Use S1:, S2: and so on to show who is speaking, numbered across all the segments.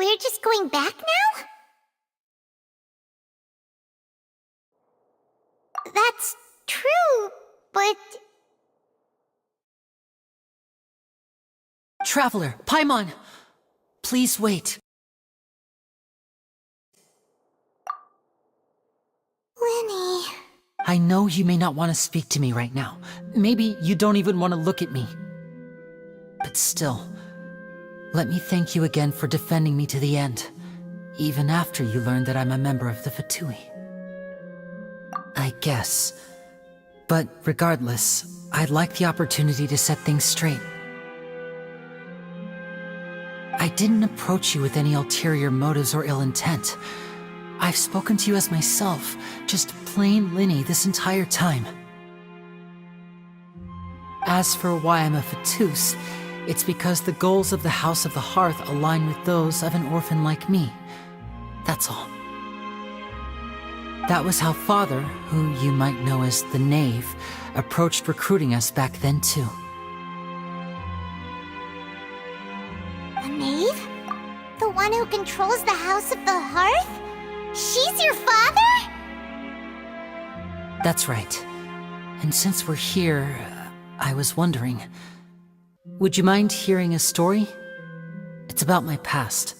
S1: we're just going back now? That's true, but...
S2: Traveler, Paimon! Please wait.
S1: Lenny...
S2: I know you may not want to speak to me right now. Maybe you don't even want to look at me. But still, let me thank you again for defending me to the end, even after you learned that I'm a member of the Fatui. I guess. But regardless, I'd like the opportunity to set things straight. I didn't approach you with any ulterior motives or ill intent. I've spoken to you as myself, just plain Linny this entire time. As for why I'm a Fatus, it's because the goals of the House of the Hearth align with those of an orphan like me. That's all. That was how Father, who you might know as the Knave, approached recruiting us back then too.
S1: A knave? The one who controls the House of the Hearth? She's your father?
S2: That's right. And since we're here, I was wondering, would you mind hearing a story? It's about my past.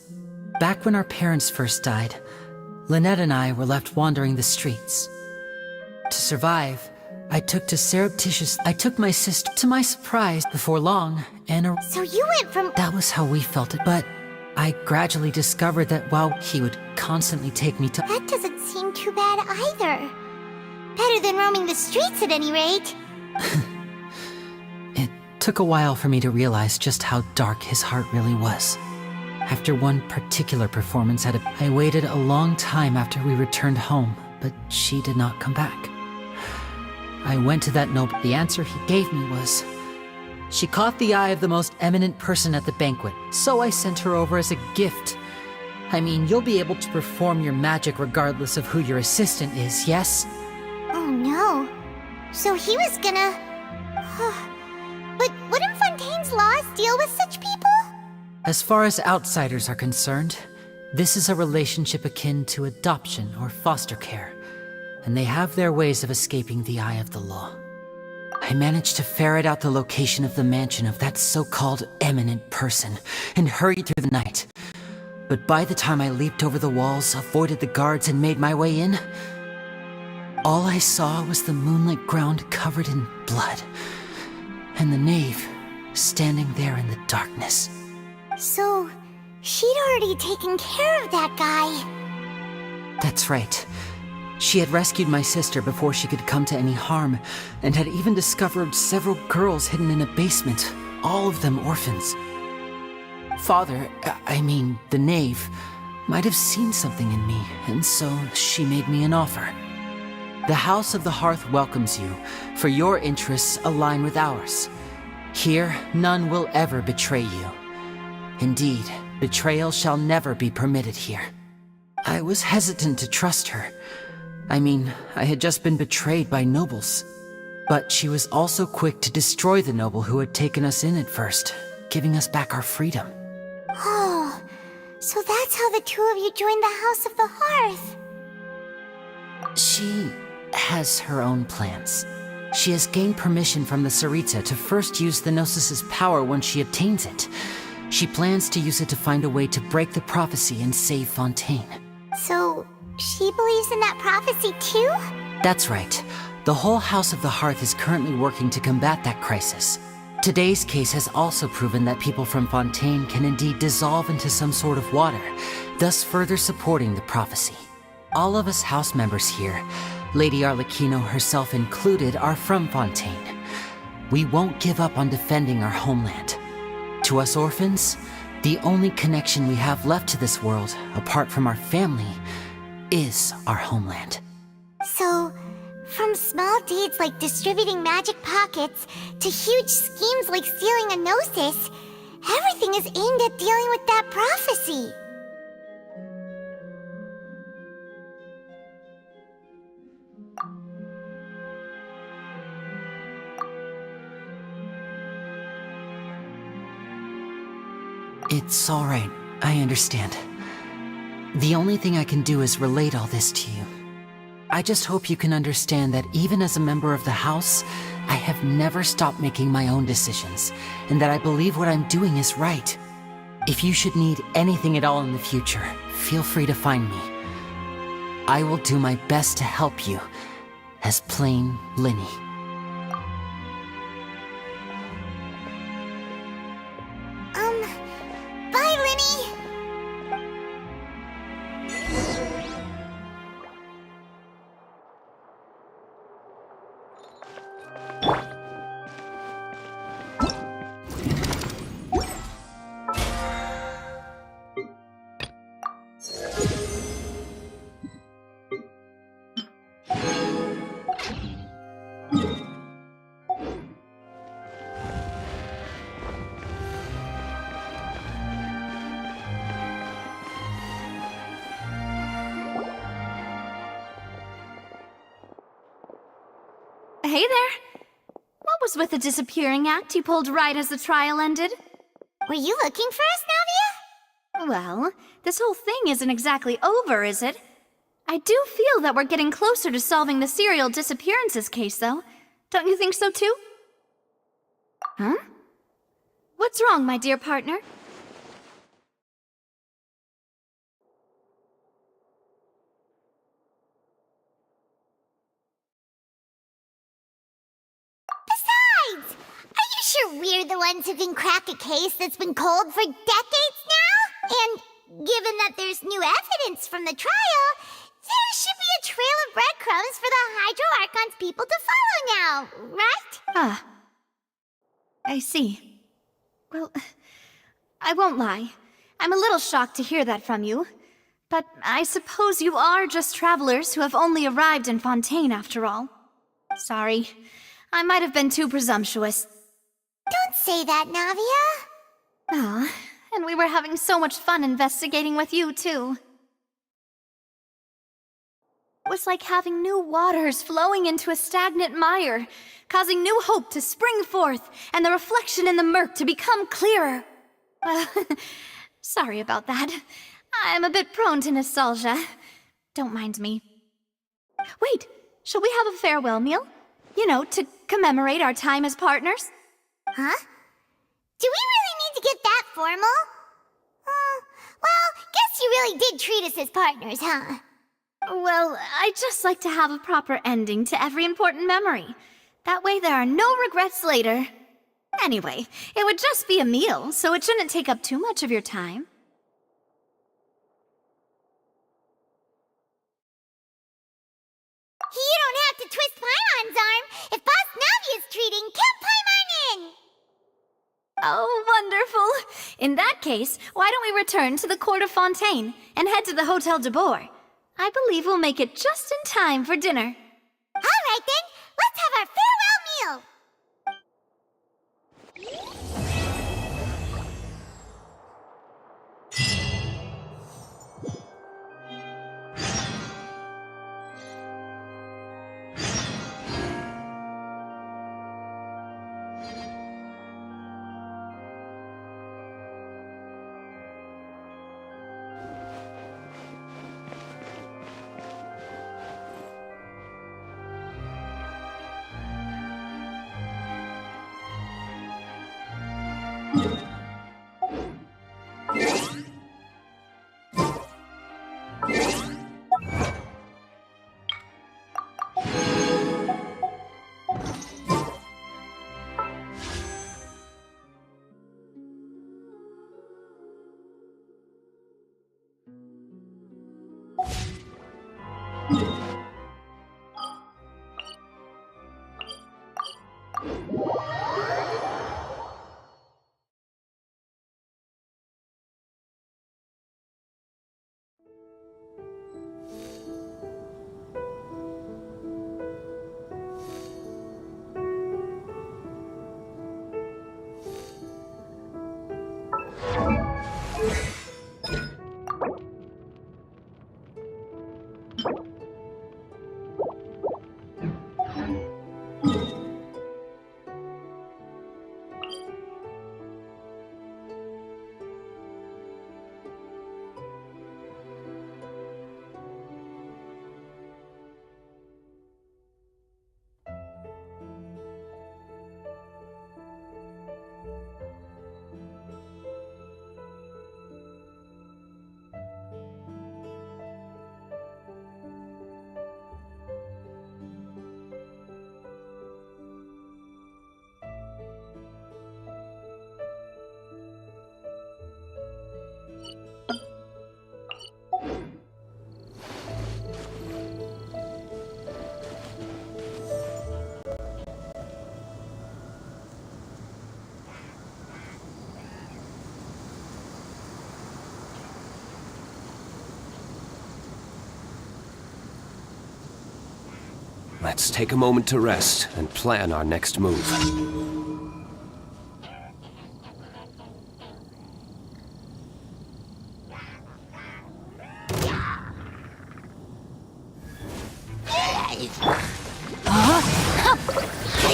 S2: Back when our parents first died, Lynette and I were left wandering the streets. To survive, I took my sister to my surprise before long, and
S1: So you went from...
S2: that was how we felt it, but I gradually discovered that while he would constantly take me to...
S1: That doesn't seem too bad either. Better than roaming the streets at any rate.
S2: It took a while for me to realize just how dark his heart really was. After one particular performance I waited a long time after we returned home, but she did not come back. I went to that noble. The answer he gave me was, she caught the eye of the most eminent person at the banquet, so I sent her over as a gift. I mean, you'll be able to perform your magic regardless of who your assistant is, yes?
S1: Oh no. So he was gonna... But wouldn't Fontaine's laws deal with such people?
S2: As far as outsiders are concerned, this is a relationship akin to adoption or foster care, and they have their ways of escaping the eye of the law. I managed to ferret out the location of the mansion of that so-called eminent person and hurried through the night. But by the time I leaped over the walls, avoided the guards, and made my way in, all I saw was the moonlit ground covered in blood, and the knave standing there in the darkness.
S1: So, she'd already taken care of that guy.
S2: That's right. She had rescued my sister before she could come to any harm, and had even discovered several girls hidden in a basement, all of them orphans. Father, I mean, the knave, might have seen something in me, and so she made me an offer. The House of the Hearth welcomes you, for your interests align with ours. Here, none will ever betray you. Indeed, betrayal shall never be permitted here. I was hesitant to trust her. I mean, I had just been betrayed by nobles. But she was also quick to destroy the noble who had taken us in at first, giving us back our freedom.
S1: Oh, so that's how the two of you joined the House of the Hearth.
S2: She has her own plans. She has gained permission from the Tsaritsa to first use the Gnosis's power when she obtains it. She plans to use it to find a way to break the prophecy and save Fontaine.
S1: So, she believes in that prophecy too?
S2: That's right. The whole House of the Hearth is currently working to combat that crisis. Today's case has also proven that people from Fontaine can indeed dissolve into some sort of water, thus further supporting the prophecy. All of us house members here, Lady Arlecchino herself included, are from Fontaine. We won't give up on defending our homeland. To us orphans, the only connection we have left to this world, apart from our family, is our homeland.
S1: So, from small deeds like distributing magic pockets to huge schemes like stealing a Gnosis, everything is aimed at dealing with that prophecy.
S2: It's all right. I understand. The only thing I can do is relate all this to you. I just hope you can understand that even as a member of the house, I have never stopped making my own decisions, and that I believe what I'm doing is right. If you should need anything at all in the future, feel free to find me. I will do my best to help you, as plain Linny.
S1: Bye, Linny!
S3: Hey there! What was with the disappearing act you pulled right as the trial ended?
S1: Were you looking for us, Navia?
S3: Well, this whole thing isn't exactly over, is it? I do feel that we're getting closer to solving the serial disappearances case, though. Don't you think so, too? Huh? What's wrong, my dear partner?
S1: Besides, are you sure we're the ones who can crack a case that's been cold for decades now? And given that there's new evidence from the trial, there should be a trail of breadcrumbs for the Hydro Archon's people to follow now, right?
S3: Ah. I see. Well, I won't lie. I'm a little shocked to hear that from you. But I suppose you are just travelers who have only arrived in Fontaine after all. Sorry. I might have been too presumptuous.
S1: Don't say that, Navia.
S3: Ah, and we were having so much fun investigating with you, too. It was like having new waters flowing into a stagnant mire, causing new hope to spring forth, and the reflection in the murk to become clearer. Sorry about that. I'm a bit prone to nostalgia. Don't mind me. Wait, shall we have a farewell meal? You know, to commemorate our time as partners?
S1: Huh? Do we really need to get that formal? Well, guess you really did treat us as partners, huh?
S3: Well, I'd just like to have a proper ending to every important memory. That way there are no regrets later. Anyway, it would just be a meal, so it shouldn't take up too much of your time.
S1: You don't have to twist Paimon's arm. If Boss Navia's treating, count Paimon in!
S3: Oh, wonderful! In that case, why don't we return to the court of Fontaine and head to the Hotel de Boer? I believe we'll make it just in time for dinner.
S1: All right then, let's have our farewell meal!
S4: Let's take a moment to rest and plan our next move.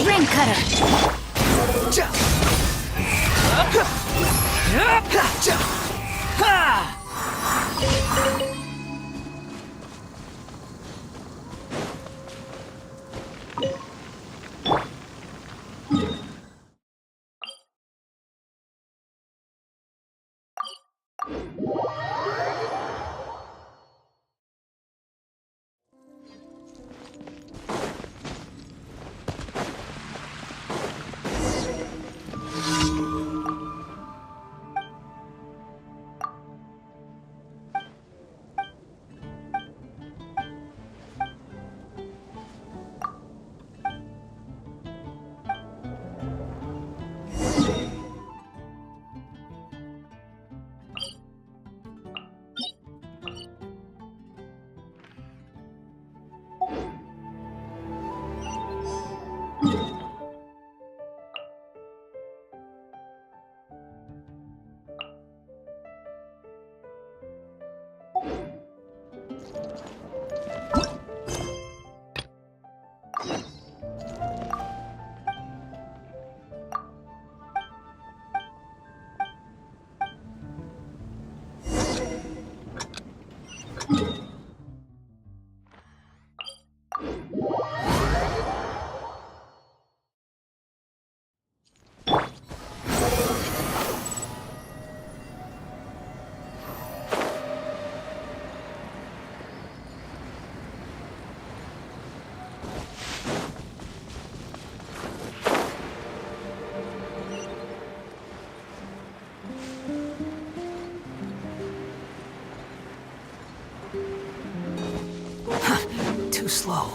S3: Rain cutter!
S2: Too slow.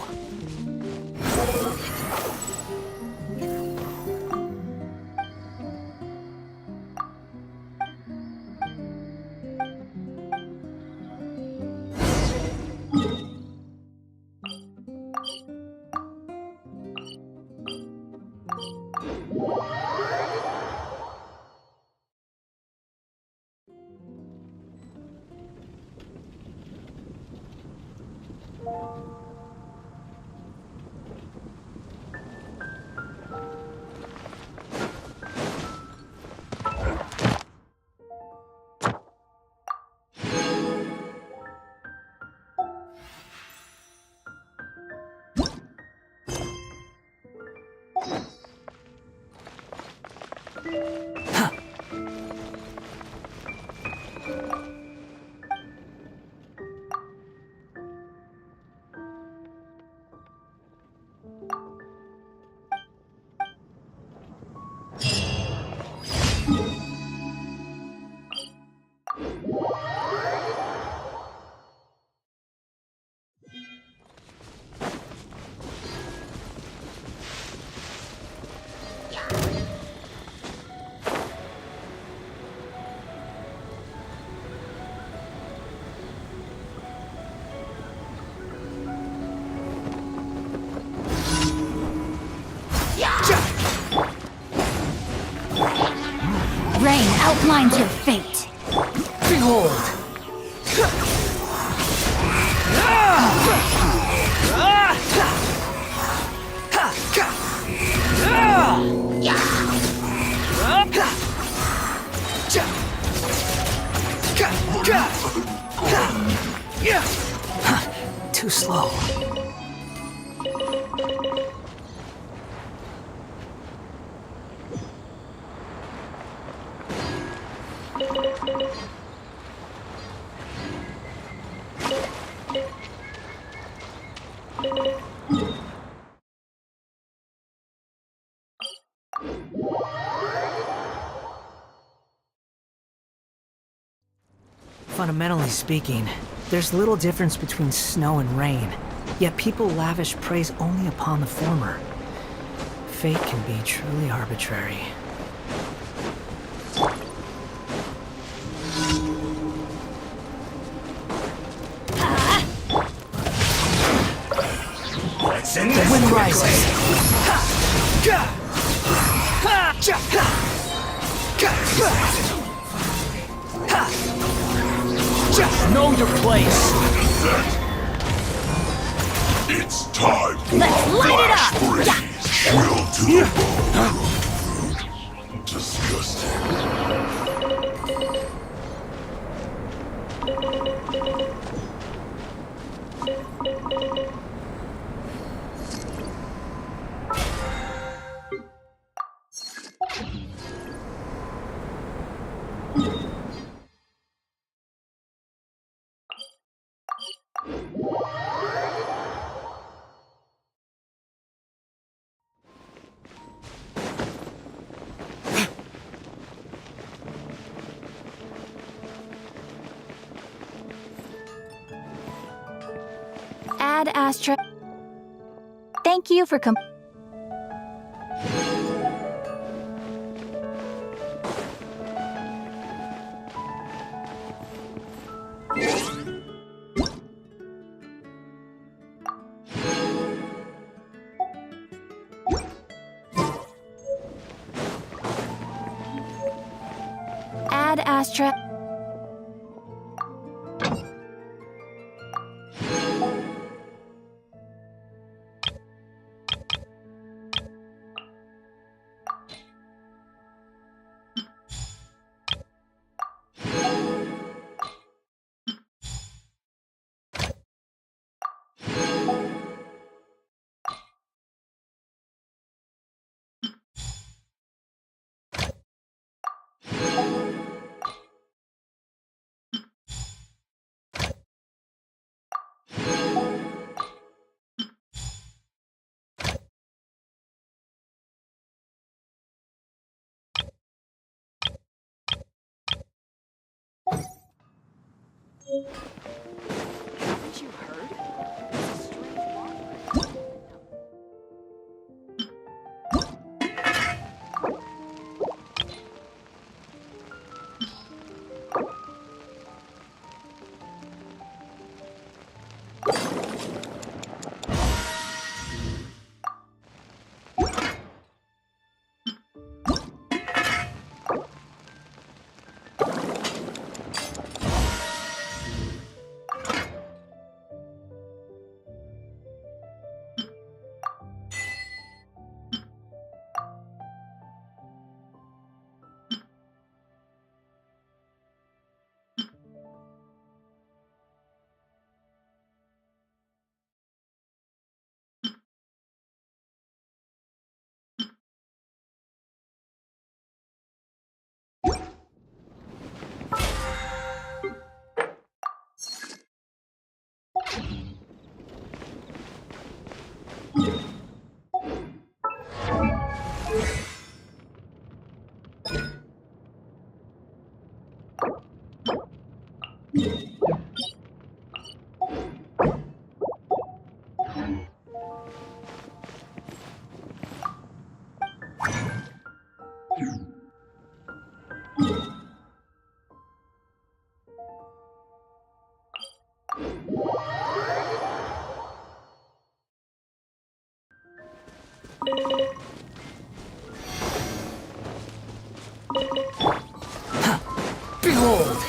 S3: Rain outlines your fate.
S2: Behold! Too slow.
S5: Fundamentally speaking, there's little difference between snow and rain, yet people lavish praise only upon the former. Fate can be truly arbitrary. The wind rises. Know your place.
S6: It's time for
S3: Let's light it up!
S6: freeze. Chill to the bone. Disgusting.
S3: Ad Astra. Thank you for Ad Astra.
S5: Behold!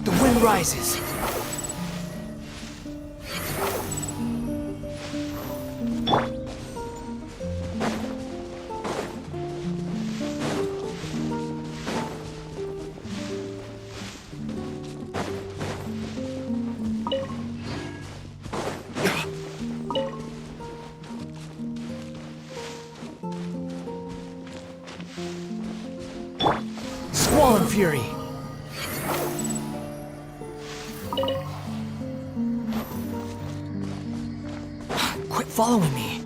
S5: The wind rises. Squall Fury. Quit following me.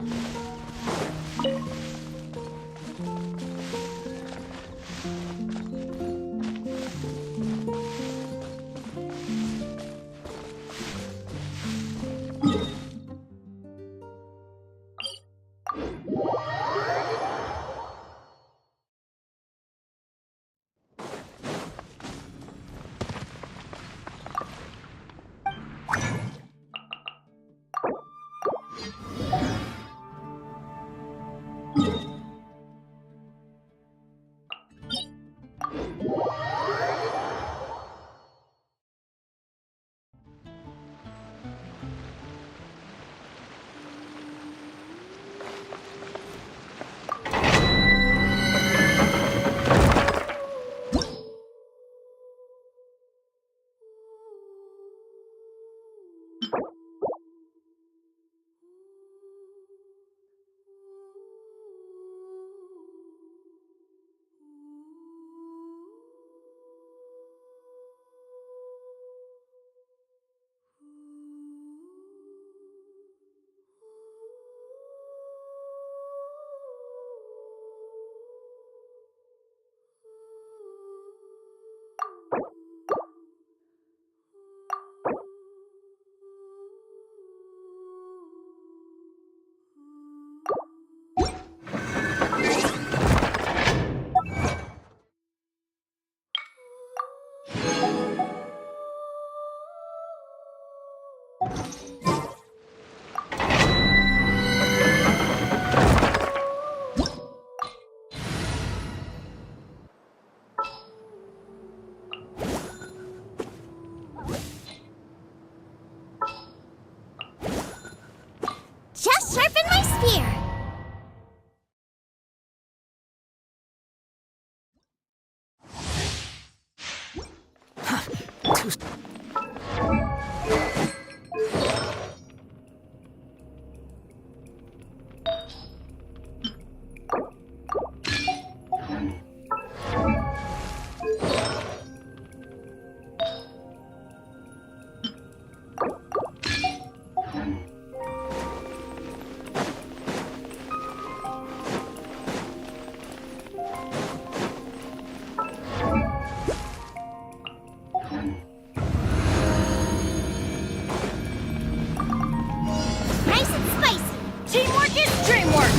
S5: too...
S1: Nice and spicy.
S3: Teamwork is dreamwork!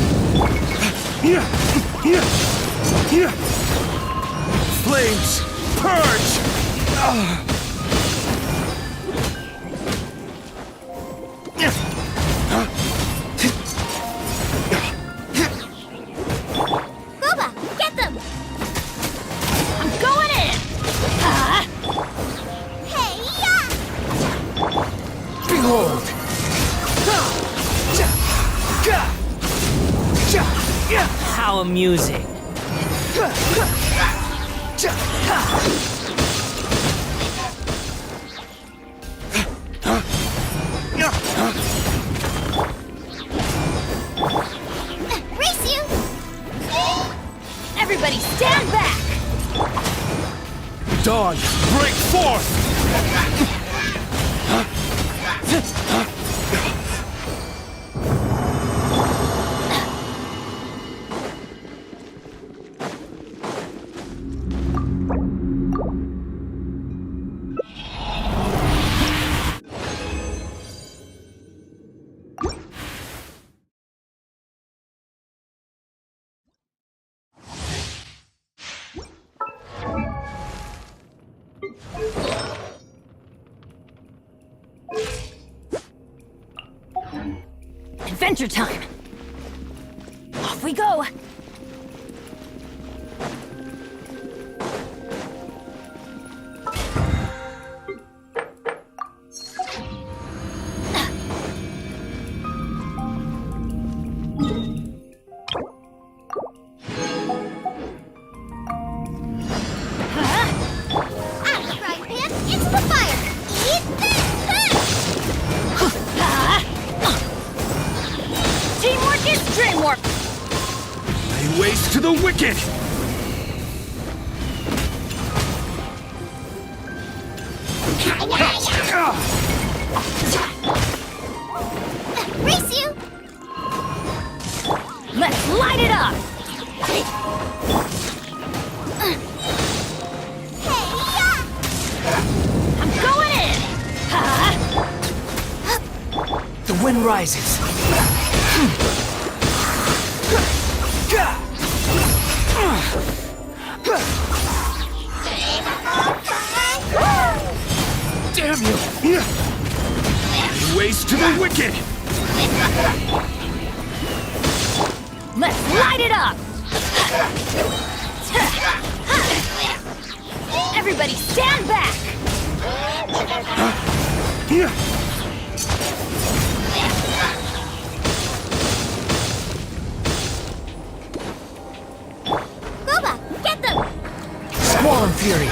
S4: Flames! Purge!
S1: Boba, get them!
S3: I'm going in!
S1: Hey, yeah!
S5: Behold! How amusing.
S1: Race you!
S3: Everybody stand back!
S4: Dawn, break forth!
S3: Adventure time! Off we go!
S1: Out of the frying pan, into the fire! Eat this!
S3: Teamwork is dreamwork!
S4: Lay waste to the wicked!
S1: Race you!
S3: Let's light it up!
S1: Hey, yeah!
S3: I'm going in!
S5: The wind rises.
S4: Damn you! Lay waste to the wicked!
S3: Let's light it up! Everybody stand back!
S1: Boba, get them!
S5: Squall and fury.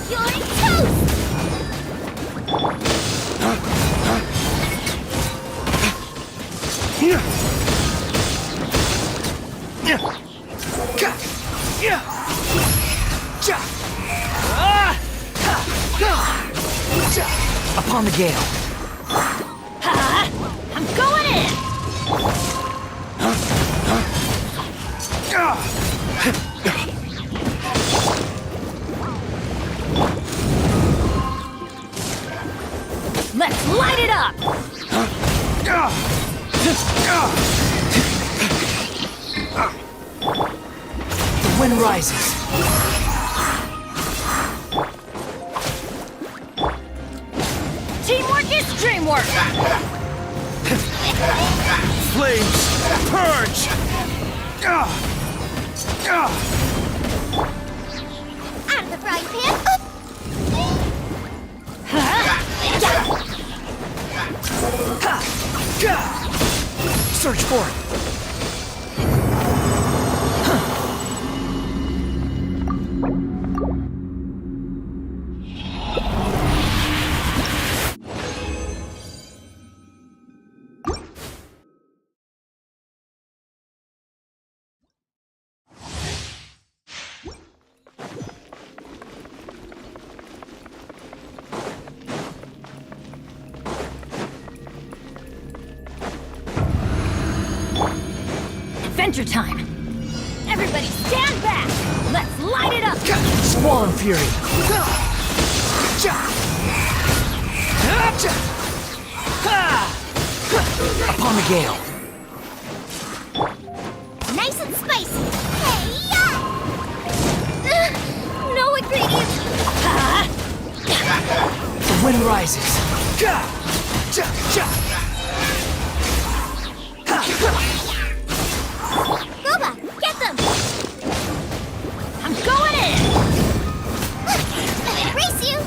S1: You're toast!
S5: Upon the gale.
S3: I'm going in! Let's light it up!
S5: The wind rises.
S3: Dream work!
S4: Flames! Purge!
S1: Out of the frying pan!
S5: Search for it.
S3: Adventure time! Everybody stand back! Let's light it up!
S5: Squall and Fury. Upon the gale.
S1: Nice and spicy! Hey-ya! No ingredients!
S5: The wind rises.
S1: Boba, get them!
S3: I'm going in!
S1: Race you!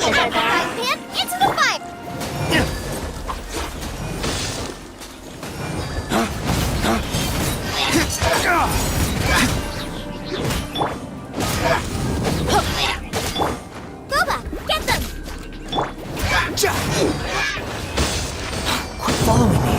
S1: Frying pan into the fire! Boba, get them!
S5: Quit following me.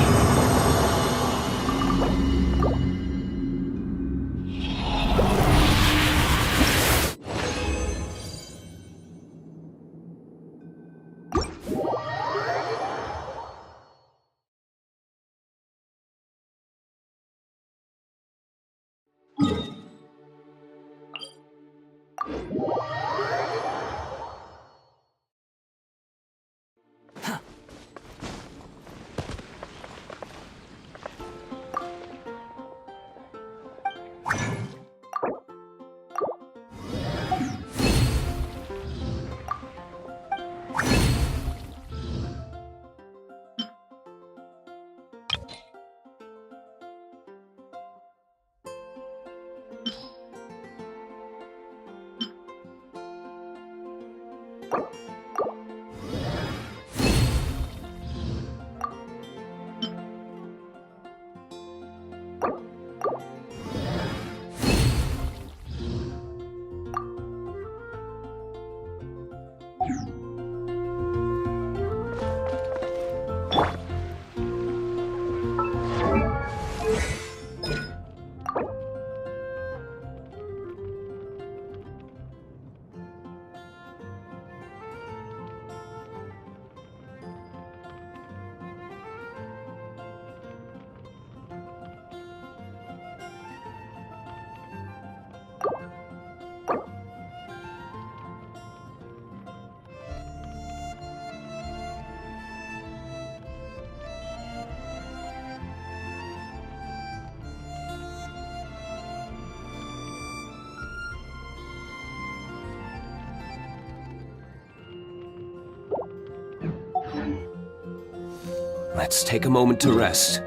S4: Let's take a moment to rest.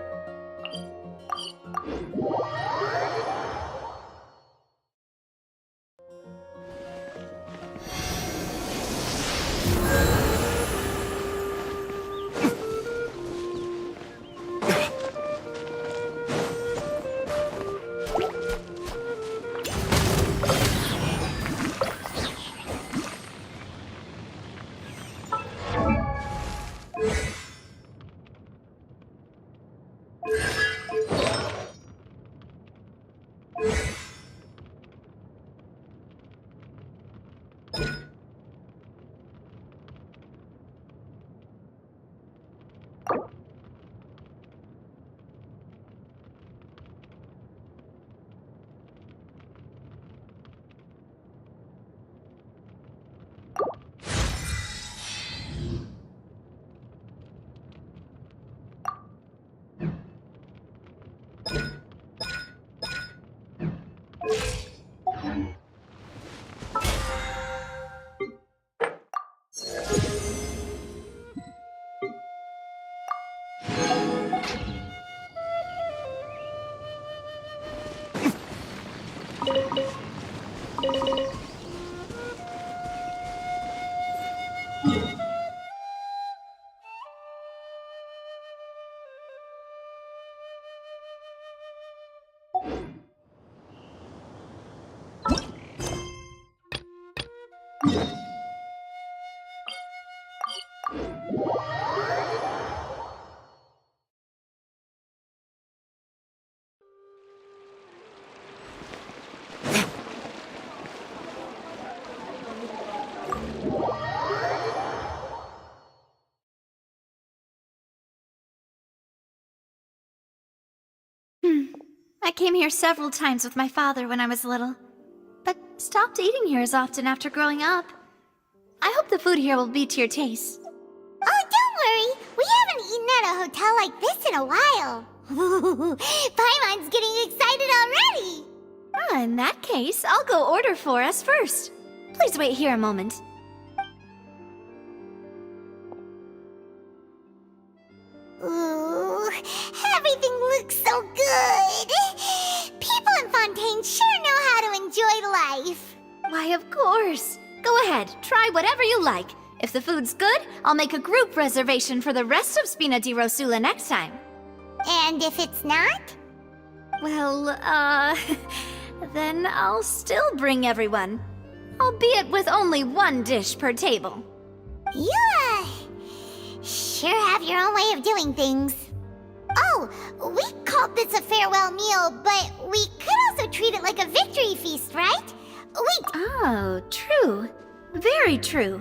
S3: I came here several times with my father when I was little, but stopped eating here as often after growing up. I hope the food here will be to your taste.
S1: Oh, don't worry. We haven't eaten at a hotel like this in a while. Paimon's getting excited already.
S3: In that case, I'll go order for us first. Please wait here a moment.
S1: Ooh, everything looks so good. People in Fontaine sure know how to enjoy life.
S3: Why, of course. Go ahead, try whatever you like. If the food's good, I'll make a group reservation for the rest of Spina di Rosula next time.
S1: And if it's not?
S3: Well, then I'll still bring everyone. Albeit with only one dish per table.
S1: You, sure have your own way of doing things. Oh, we called this a farewell meal, but we could also treat it like a victory feast, right?
S3: Oh, true. Very true.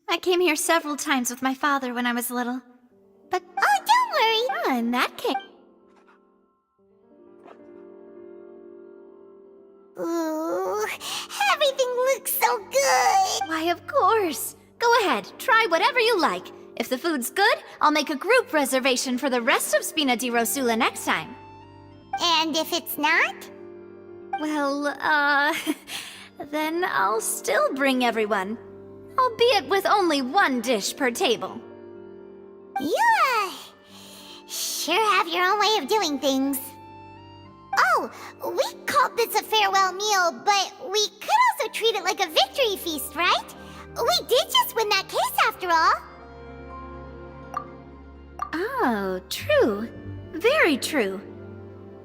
S3: I came here several times with my father when I was little. But
S1: Oh, don't worry.
S3: in that case...
S1: Ooh, everything looks so good.
S3: Why, of course. Go ahead, try whatever you like. If the food's good, I'll make a group reservation for the rest of Spina di Rosula next time.
S1: And if it's not?
S3: Well, then I'll still bring everyone. Albeit with only one dish per table.
S1: You, sure have your own way of doing things. Oh, we called this a farewell meal, but we could also treat it like a victory feast, right? We did just win that case after all.
S3: Oh, true. Very true.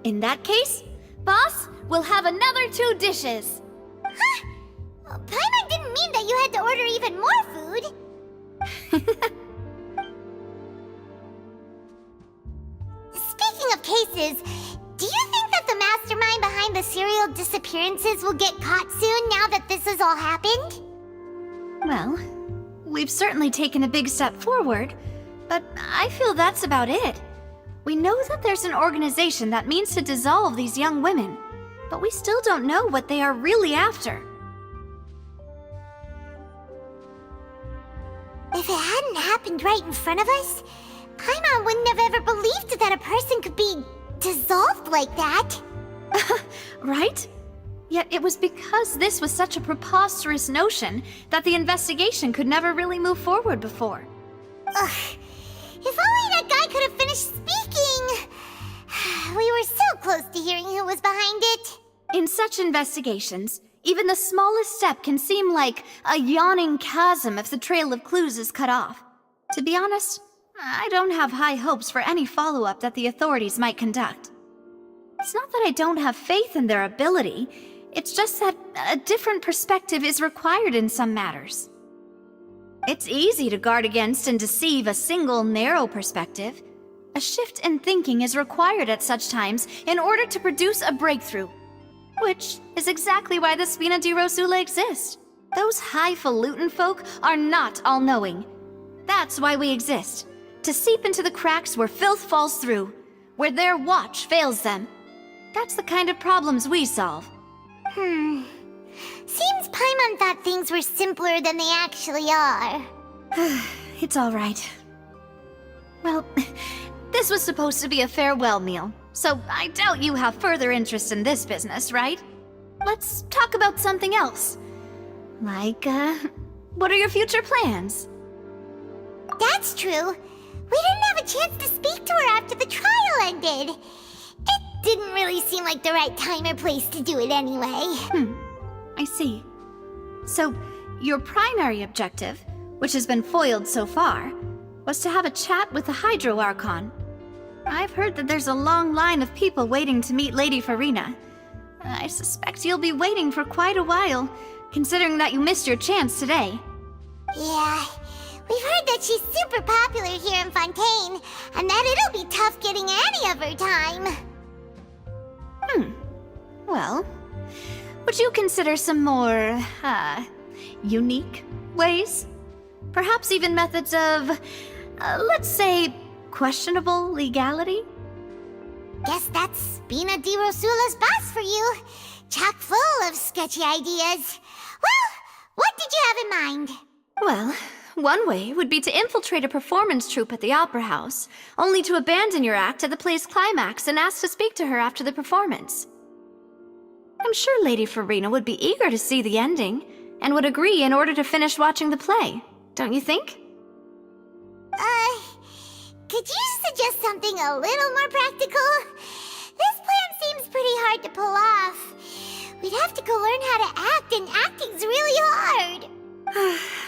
S3: In that case, boss, we'll have another 2 dishes.
S1: Huh? Paimon didn't mean that you had to order even more food. Speaking of cases, do you think that the mastermind behind the serial disappearances will get caught soon now that this has all happened?
S3: Well, we've certainly taken a big step forward, but I feel that's about it. We know that there's an organization that means to dissolve these young women, but we still don't know what they are really after.
S1: If it hadn't happened right in front of us, Paimon wouldn't have ever believed that a person could be dissolved like that.
S3: Right? Yet it was because this was such a preposterous notion that the investigation could never really move forward before.
S1: Ugh. If only that guy could have finished speaking! We were so close to hearing who was behind it.
S3: In such investigations, even the smallest step can seem like a yawning chasm if the trail of clues is cut off. To be honest, I don't have high hopes for any follow-up that the authorities might conduct. It's not that I don't have faith in their ability, it's just that a different perspective is required in some matters. It's easy to guard against and deceive a single narrow perspective. A shift in thinking is required at such times in order to produce a breakthrough. Which is exactly why the Spina di Rosula exist. Those highfalutin folk are not all-knowing. That's why we exist. To seep into the cracks where filth falls through, where their watch fails them. That's the kind of problems we solve.
S1: Seems Paimon thought things were simpler than they actually are.
S3: It's all right. Well, this was supposed to be a farewell meal, so I doubt you have further interest in this business, right? Let's talk about something else. Like, what are your future plans?
S1: That's true. We didn't have a chance to speak to her after the trial ended. It didn't really seem like the right time or place to do it anyway.
S3: I see. So, your primary objective, which has been foiled so far, was to have a chat with the Hydro Archon. I've heard that there's a long line of people waiting to meet Lady Farina. I suspect you'll be waiting for quite a while, considering that you missed your chance today.
S1: Yeah, we've heard that she's super popular here in Fontaine, and that it'll be tough getting any of her time.
S3: Well, would you consider some more, unique ways? Perhaps even methods of, let's say, questionable legality?
S1: Guess that's Spina di Rosula's boss for you. Chock full of sketchy ideas. Well, what did you have in mind?
S3: Well, one way would be to infiltrate a performance troupe at the Opera House, only to abandon your act at the play's climax and ask to speak to her after the performance. I'm sure Lady Farina would be eager to see the ending, and would agree in order to finish watching the play, don't you think?
S1: Could you suggest something a little more practical? This plan seems pretty hard to pull off. We'd have to go learn how to act, and acting's really hard.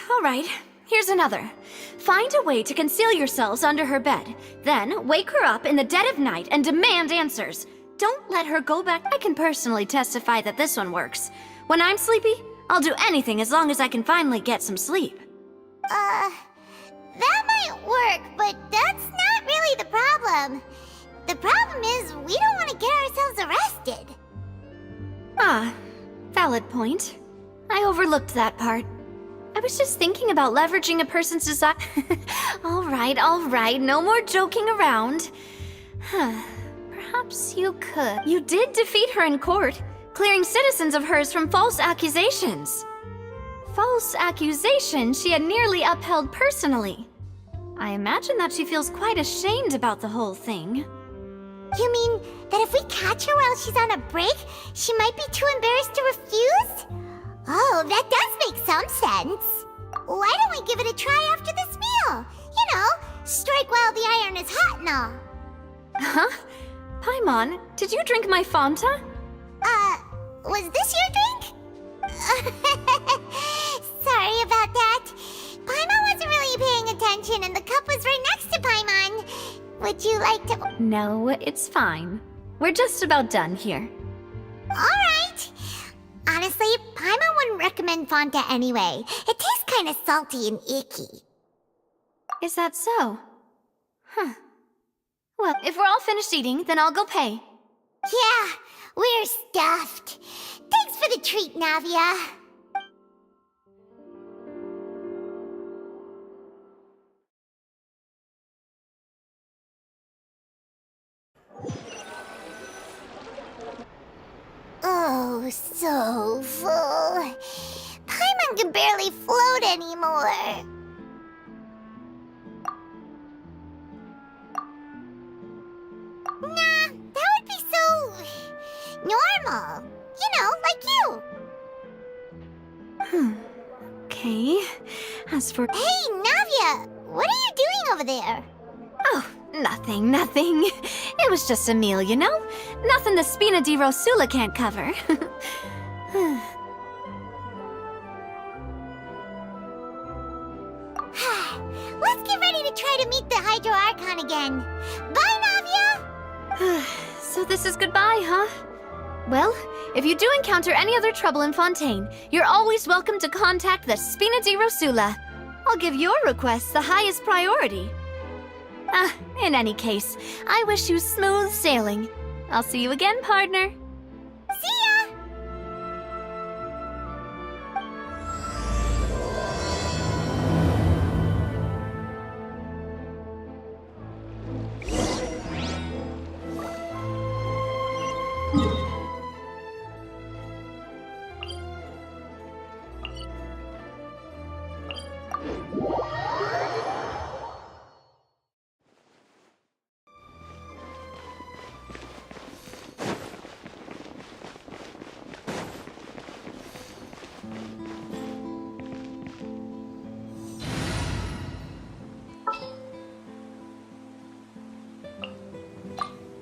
S3: All right, here's another. Find a way to conceal yourselves under her bed, then wake her up in the dead of night and demand answers. Don't let her go back. I can personally testify that this one works. When I'm sleepy, I'll do anything as long as I can finally get some sleep.
S1: That might work, but that's not really the problem. The problem is we don't want to get ourselves arrested.
S3: Ah, valid point. I overlooked that part. I was just thinking about leveraging a person's desire. All right, no more joking around. Perhaps you could. You did defeat her in court, clearing citizens of hers from false accusations. False accusation she had nearly upheld personally. I imagine that she feels quite ashamed about the whole thing.
S1: You mean that if we catch her while she's on a break, she might be too embarrassed to refuse? Oh, that does make some sense. Why don't we give it a try after this meal? You know, strike while the iron is hot and all.
S3: Huh? Paimon, did you drink my Fanta?
S1: Was this your drink? Sorry about that. Paimon wasn't really paying attention and the cup was right next to Paimon. Would you like to...
S3: No, it's fine. We're just about done here.
S1: Alright. Honestly, Paimon wouldn't recommend Fanta anyway. It tastes kind of salty and icky.
S3: Is that so? Huh. Well, if we're all finished eating, then I'll go pay.
S1: Yeah, we're stuffed. Thanks for the treat, Navia. so full. Paimon can barely float anymore. Nah, that would be so normal. You know, like you.
S3: Okay. As for...
S1: Hey, Navia! What are you doing over there?
S3: Oh, nothing. It was just a meal, you know? Nothing the Spina di Rosula can't cover.
S1: Let's get ready to try to meet the Hydro Archon again. Bye, Navia!
S3: So this is goodbye, huh? Well, if you do encounter any other trouble in Fontaine, you're always welcome to contact the Spina di Rosula. I'll give your requests the highest priority. In any case, I wish you smooth sailing. I'll see you again, partner.
S1: See ya!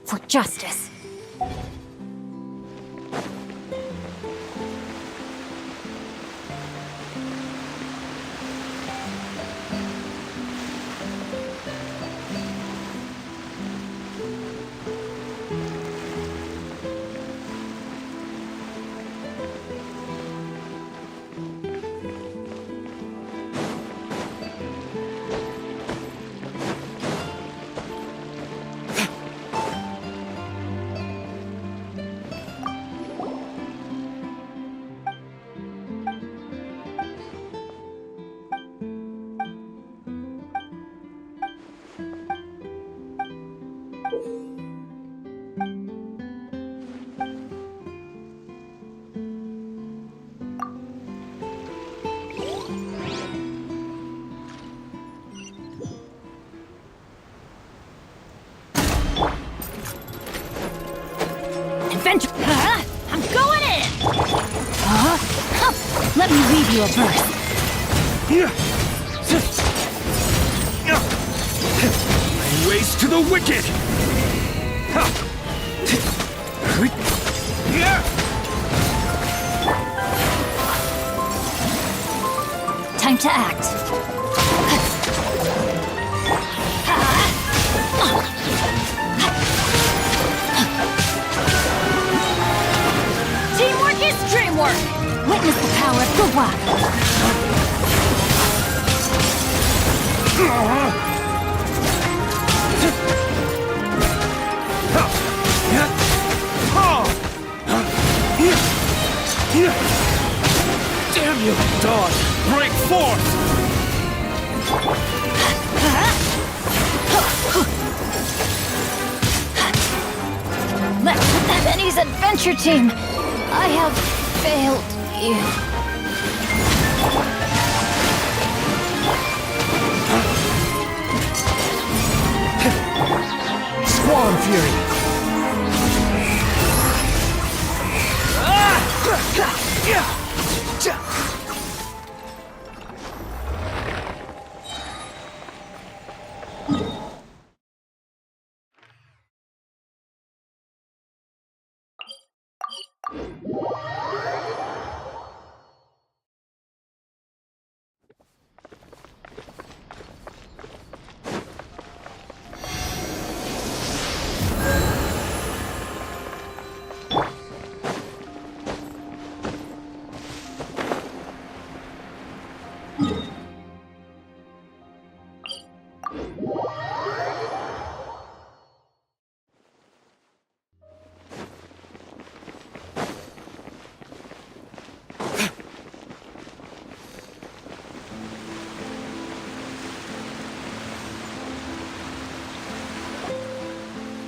S3: For justice. Adventure! I'm going in! Let me read you a verse.
S4: Ways to the wicked!
S3: Time to act. Teamwork is dreamwork! Witness the power of Gugwa!
S4: Damn you, dog! Break forth!
S3: Let's put the Benny's adventure team! I have failed you.
S5: Squall Fury!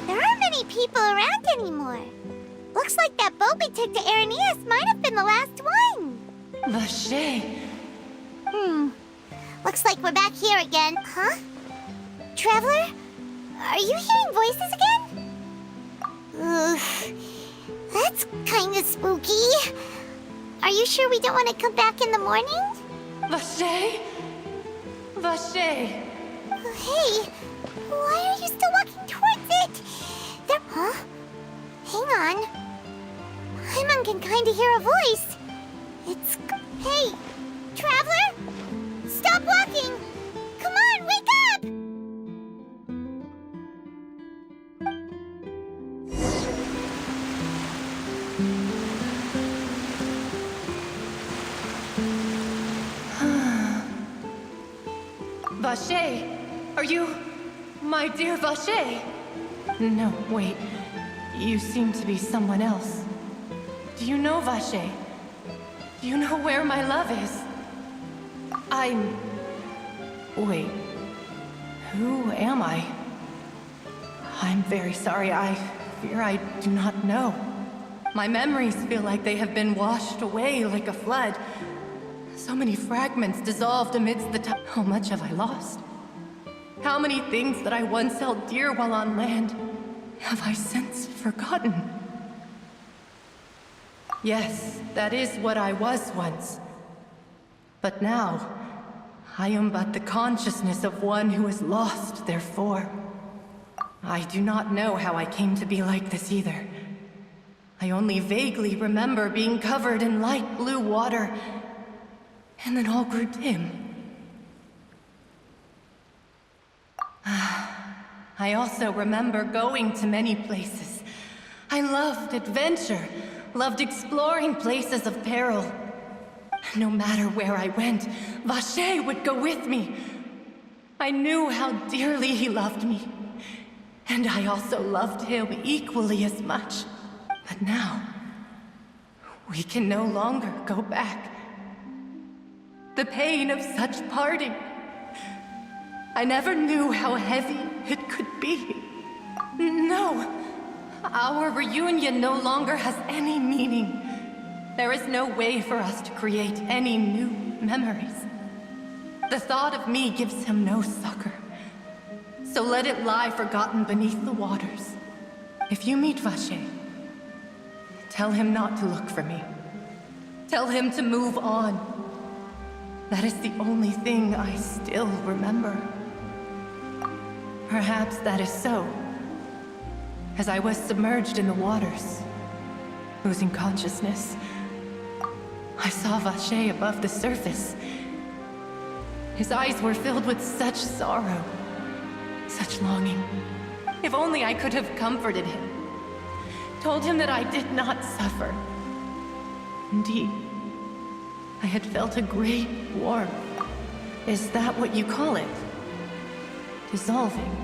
S1: There aren't many people around anymore. Looks like that boat we took to Araneas might have been the last one.
S7: Vache.
S1: Looks like we're back here again. Huh? Traveler? Are you hearing voices again? Ugh. That's kinda spooky. Are you sure we don't want to come back in the morning?
S7: Vache? Vache.
S1: Hey, why are you still walking towards it? Huh? Hang on. Paimon can kinda hear a voice. It's... Hey, Traveler? Stop walking! Come on, wake up!
S7: Vache, are you... my dear Vache? No, wait. You seem to be someone else. Do you know Vache? Do you know where my love is? Wait. Who am I? I'm very sorry. I fear I do not know. My memories feel like they have been washed away like a flood. So many fragments dissolved amidst the time. How much have I lost? How many things that I once held dear while on land have I since forgotten? Yes, that is what I was once. But now, I am but the consciousness of one who is lost, therefore. I do not know how I came to be like this either. I only vaguely remember being covered in light blue water, and then all grew dim. I also remember going to many places. I loved adventure, loved exploring places of peril. No matter where I went, Vache would go with me. I knew how dearly he loved me, and I also loved him equally as much. But now, we can no longer go back. The pain of such parting, I never knew how heavy it could be. No, our reunion no longer has any meaning. There is no way for us to create any new memories. The thought of me gives him no succor. So let it lie forgotten beneath the waters. If you meet Vache, tell him not to look for me. Tell him to move on. That is the only thing I still remember. Perhaps that is so. As I was submerged in the waters, losing consciousness, I saw Vache above the surface. His eyes were filled with such sorrow, such longing. If only I could have comforted him, told him that I did not suffer. Indeed, I had felt a great warmth. Is that what you call it? Dissolving.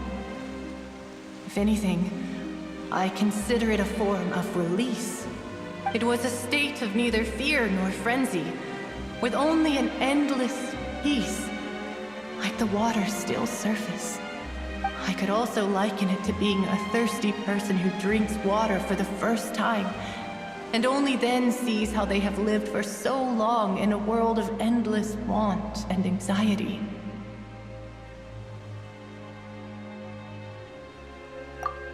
S7: If anything, I consider it a form of release. It was a state of neither fear nor frenzy, with only an endless peace, like the water's still surface. I could also liken it to being a thirsty person who drinks water for the first time, and only then sees how they have lived for so long in a world of endless want and anxiety.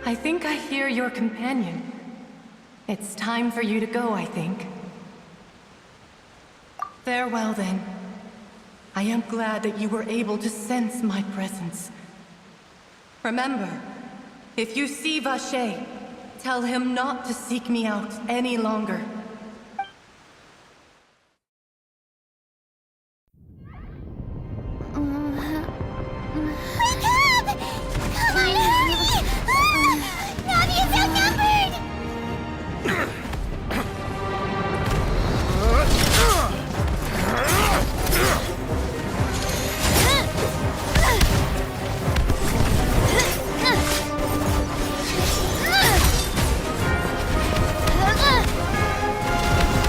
S7: I think I hear your companion. It's time for you to go, I think. Farewell, then. I am glad that you were able to sense my presence. Remember, if you see Vache, tell him not to seek me out any longer.
S1: Wake up! Come on, hurry! Navi is outnumbered!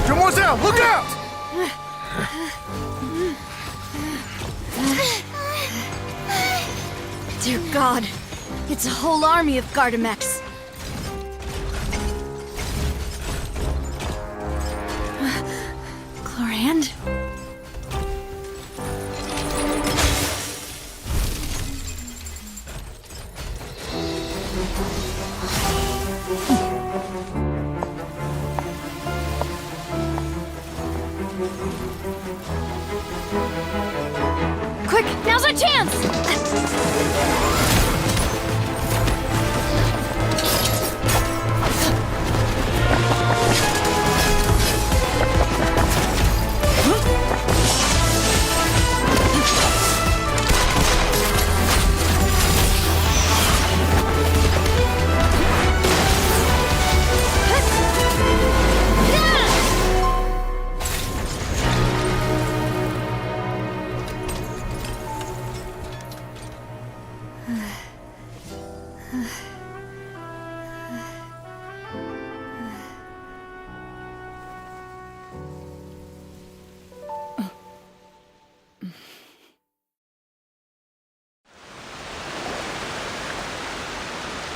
S4: Demoiselle, look out!
S3: Dear God, it's a whole army of Gardamex. a chance!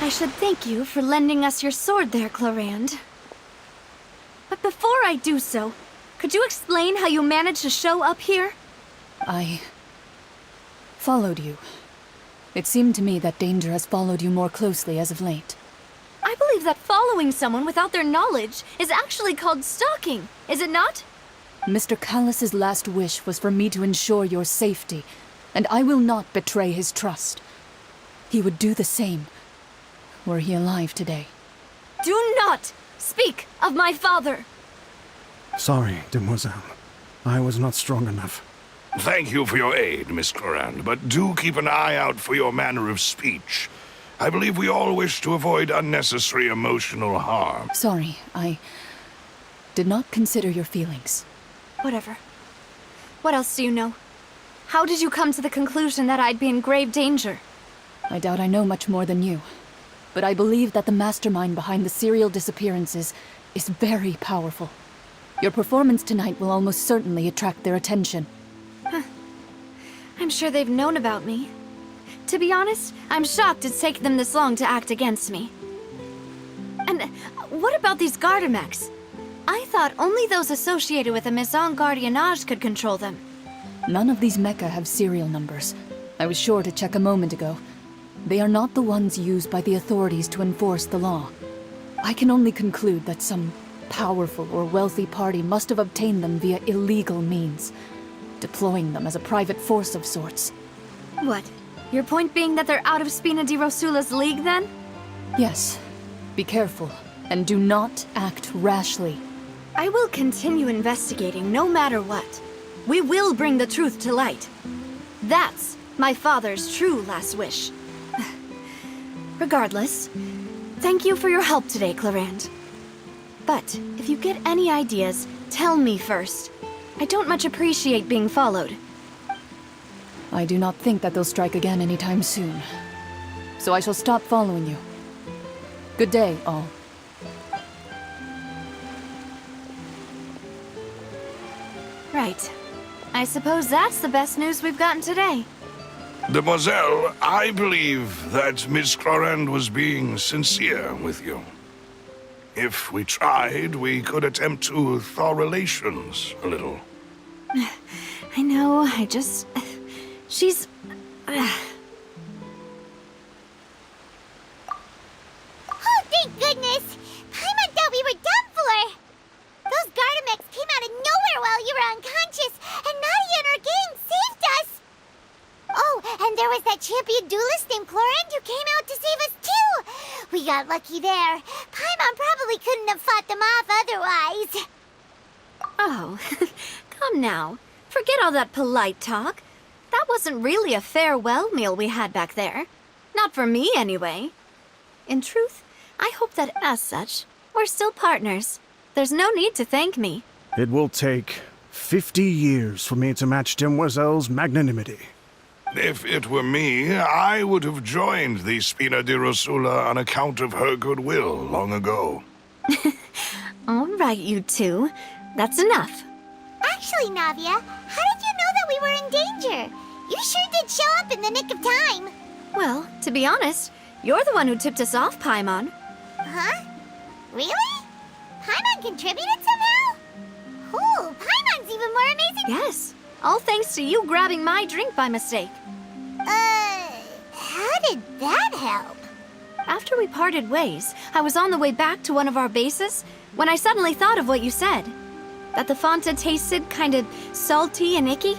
S3: I should thank you for lending us your sword there, Clorand. But before I do so, could you explain how you managed to show up here?
S8: I followed you. It seemed to me that danger has followed you more closely as of late.
S3: I believe that following someone without their knowledge is actually called stalking, is it not?
S8: Mr. Callus's last wish was for me to ensure your safety, and I will not betray his trust. He would do the same, were he alive today.
S3: Do not speak of my father!
S4: Sorry, demoiselle. I was not strong enough.
S6: Thank you for your aid, Miss Clorand, but do keep an eye out for your manner of speech. I believe we all wish to avoid unnecessary emotional harm.
S8: Sorry, I did not consider your feelings.
S3: Whatever. What else do you know? How did you come to the conclusion that I'd be in grave danger?
S8: I doubt I know much more than you, but I believe that the mastermind behind the serial disappearances is very powerful. Your performance tonight will almost certainly attract their attention.
S3: I'm sure they've known about me. To be honest, I'm shocked it's taken them this long to act against me. And what about these Gardamex? I thought only those associated with the Maison Gardiennage could control them.
S8: None of these mecha have serial numbers. I was sure to check a moment ago. They are not the ones used by the authorities to enforce the law. I can only conclude that some powerful or wealthy party must have obtained them via illegal means, deploying them as a private force of sorts.
S3: What? Your point being that they're out of Spina di Rosula's league, then?
S8: Yes. Be careful, and do not act rashly.
S3: I will continue investigating no matter what. We will bring the truth to light. That's my father's true last wish. Regardless, thank you for your help today, Clorand. But if you get any ideas, tell me first. I don't much appreciate being followed.
S8: I do not think that they'll strike again anytime soon. So I shall stop following you. Good day, all.
S3: Right. I suppose that's the best news we've gotten today.
S6: Demoiselle, I believe that Miss Clorand was being sincere with you. If we tried, we could attempt to thaw relations a little.
S3: I know, she's...
S1: Oh, thank goodness! Paimon thought we were done for! Those Gardamex came out of nowhere while you were unconscious, and Nadia and her gang saved us! Oh, and there was that champion duelist named Clorand who came out to save us too! We got lucky there. Paimon probably couldn't have fought them off otherwise.
S3: Oh, come now. Forget all that polite talk. That wasn't really a farewell meal we had back there. Not for me, anyway. In truth, I hope that as such, we're still partners. There's no need to thank me.
S4: It will take 50 years for me to match Demoiselle's magnanimity.
S6: If it were me, I would have joined the Spina di Rosula on account of her goodwill long ago.
S3: All right, you two. That's enough.
S1: Actually, Navia, how did you know that we were in danger? You sure did show up in the nick of time.
S3: Well, to be honest, you're the one who tipped us off, Paimon.
S1: Huh? Really? Paimon contributed somehow? Ooh, Paimon's even more amazing.
S3: Yes, all thanks to you grabbing my drink by mistake.
S1: How did that help?
S3: After we parted ways, I was on the way back to one of our bases when I suddenly thought of what you said. That the Fonta tasted kind of salty and icky.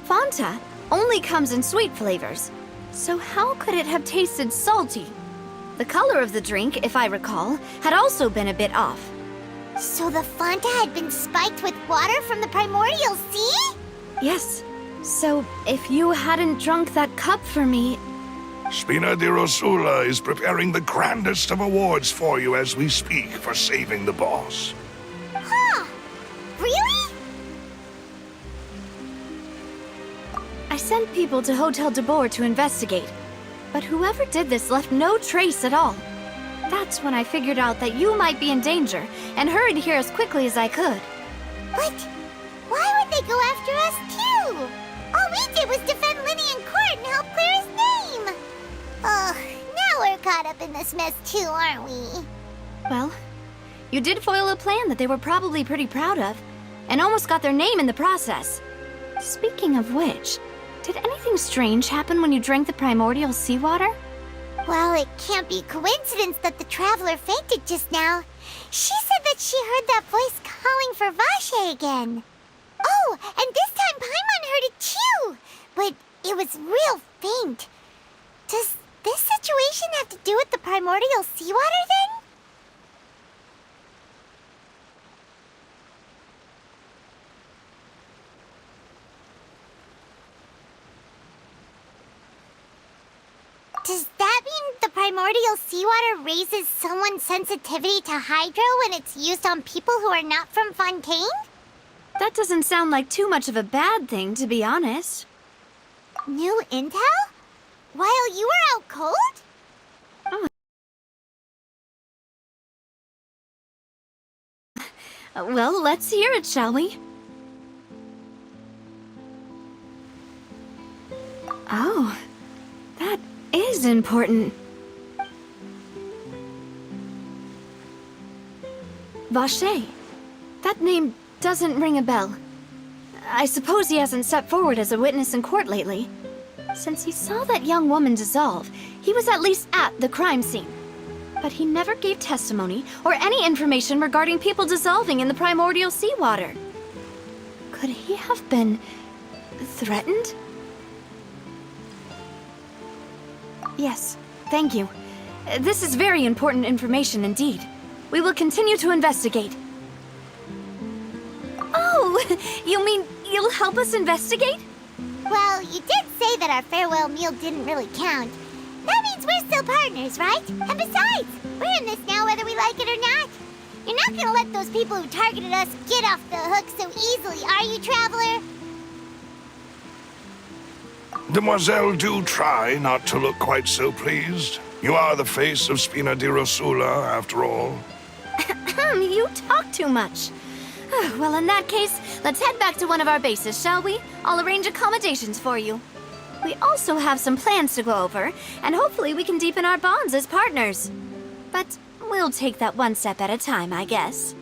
S3: Fanta only comes in sweet flavors, so how could it have tasted salty? The color of the drink, if I recall, had also been a bit off.
S1: So the Fanta had been spiked with water from the primordial sea?
S3: Yes. So if you hadn't drunk that cup for me...
S6: Spina di Rosula is preparing the grandest of awards for you as we speak for saving the boss.
S1: Huh. Really?
S3: I sent people to Hotel de Boer to investigate, but whoever did this left no trace at all. That's when I figured out that you might be in danger and hurried here as quickly as I could.
S1: But why would they go after us too? All we did was defend Linny in court and help clear his name. Ugh, now we're caught up in this mess too, aren't we?
S3: Well, you did foil a plan that they were probably pretty proud of, and almost got their name in the process. Speaking of which, did anything strange happen when you drank the primordial seawater?
S1: Well, it can't be coincidence that the traveler fainted just now. She said that she heard that voice calling for Vache again. Oh, and this time Paimon heard it too, but it was real faint. Does this situation have to do with the primordial seawater then? Does that mean the primordial seawater raises someone's sensitivity to hydro when it's used on people who are not from Fontaine?
S3: That doesn't sound like too much of a bad thing, to be honest.
S1: New intel? While you were out cold?
S3: Well, let's hear it, shall we? Oh, that is important. Vache. That name doesn't ring a bell. I suppose he hasn't stepped forward as a witness in court lately. Since he saw that young woman dissolve, he was at least at the crime scene. But he never gave testimony or any information regarding people dissolving in the primordial seawater. Could he have been threatened? Yes, thank you. This is very important information indeed. We will continue to investigate. Oh, you mean you'll help us investigate?
S1: Well, you did say that our farewell meal didn't really count. That means we're still partners, right? And besides, we're in this now whether we like it or not. You're not gonna let those people who targeted us get off the hook so easily, are you, Traveler?
S6: Demoiselle, do try not to look quite so pleased. You are the face of Spina di Rosula, after all.
S3: You talk too much. Well, in that case, let's head back to one of our bases, shall we? I'll arrange accommodations for you. We also have some plans to go over, and hopefully we can deepen our bonds as partners. But we'll take that one step at a time, I guess.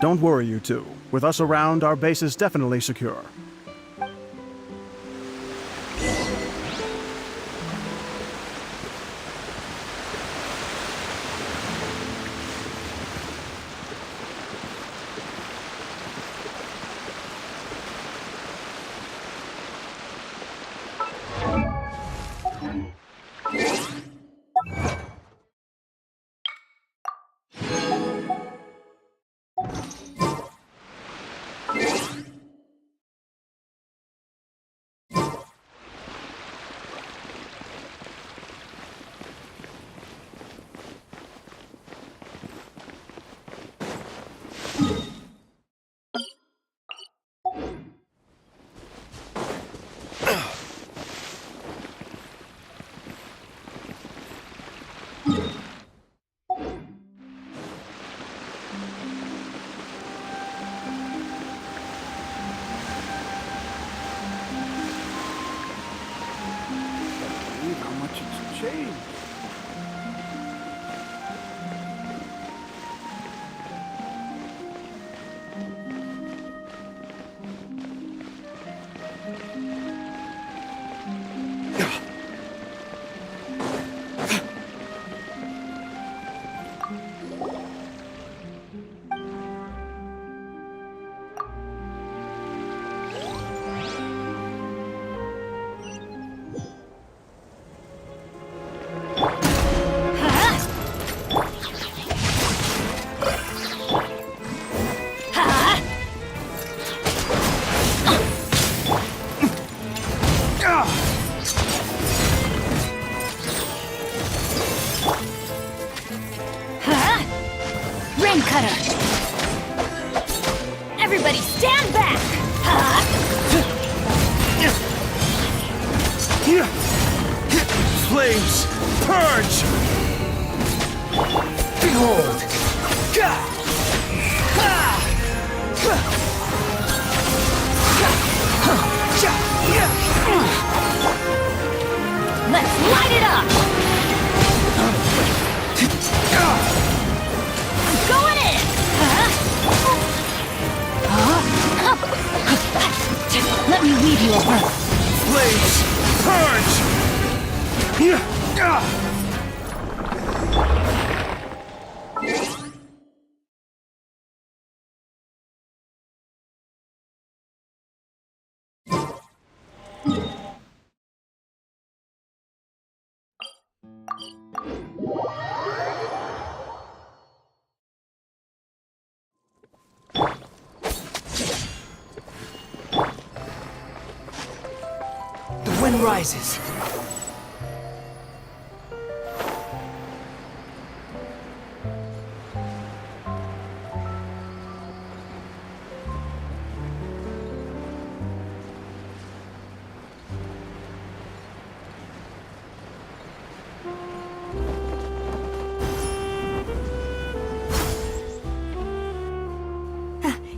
S9: Don't worry, you two. With us around, our base is definitely secure.
S3: Time cutter! Everybody stand back!
S4: Flames, purge!
S5: Behold!
S3: Let's light it up! I'm going in! Let me lead you over.
S4: Flames, purge!
S5: The wind rises.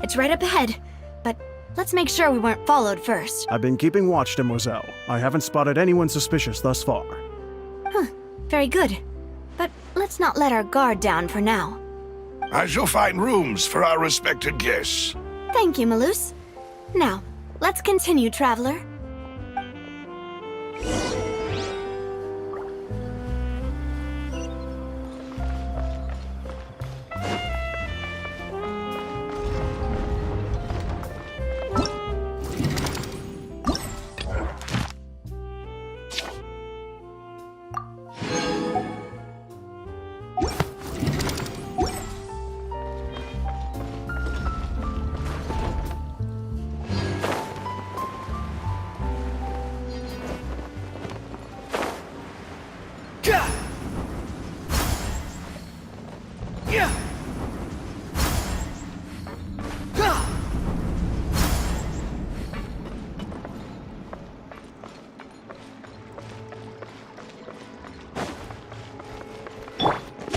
S3: It's right up ahead, but let's make sure we weren't followed first.
S9: I've been keeping watch, Demoiselle. I haven't spotted anyone suspicious thus far.
S3: Very good. But let's not let our guard down for now.
S6: I shall find rooms for our respected guests.
S3: Thank you, Malus. Now, let's continue, traveler.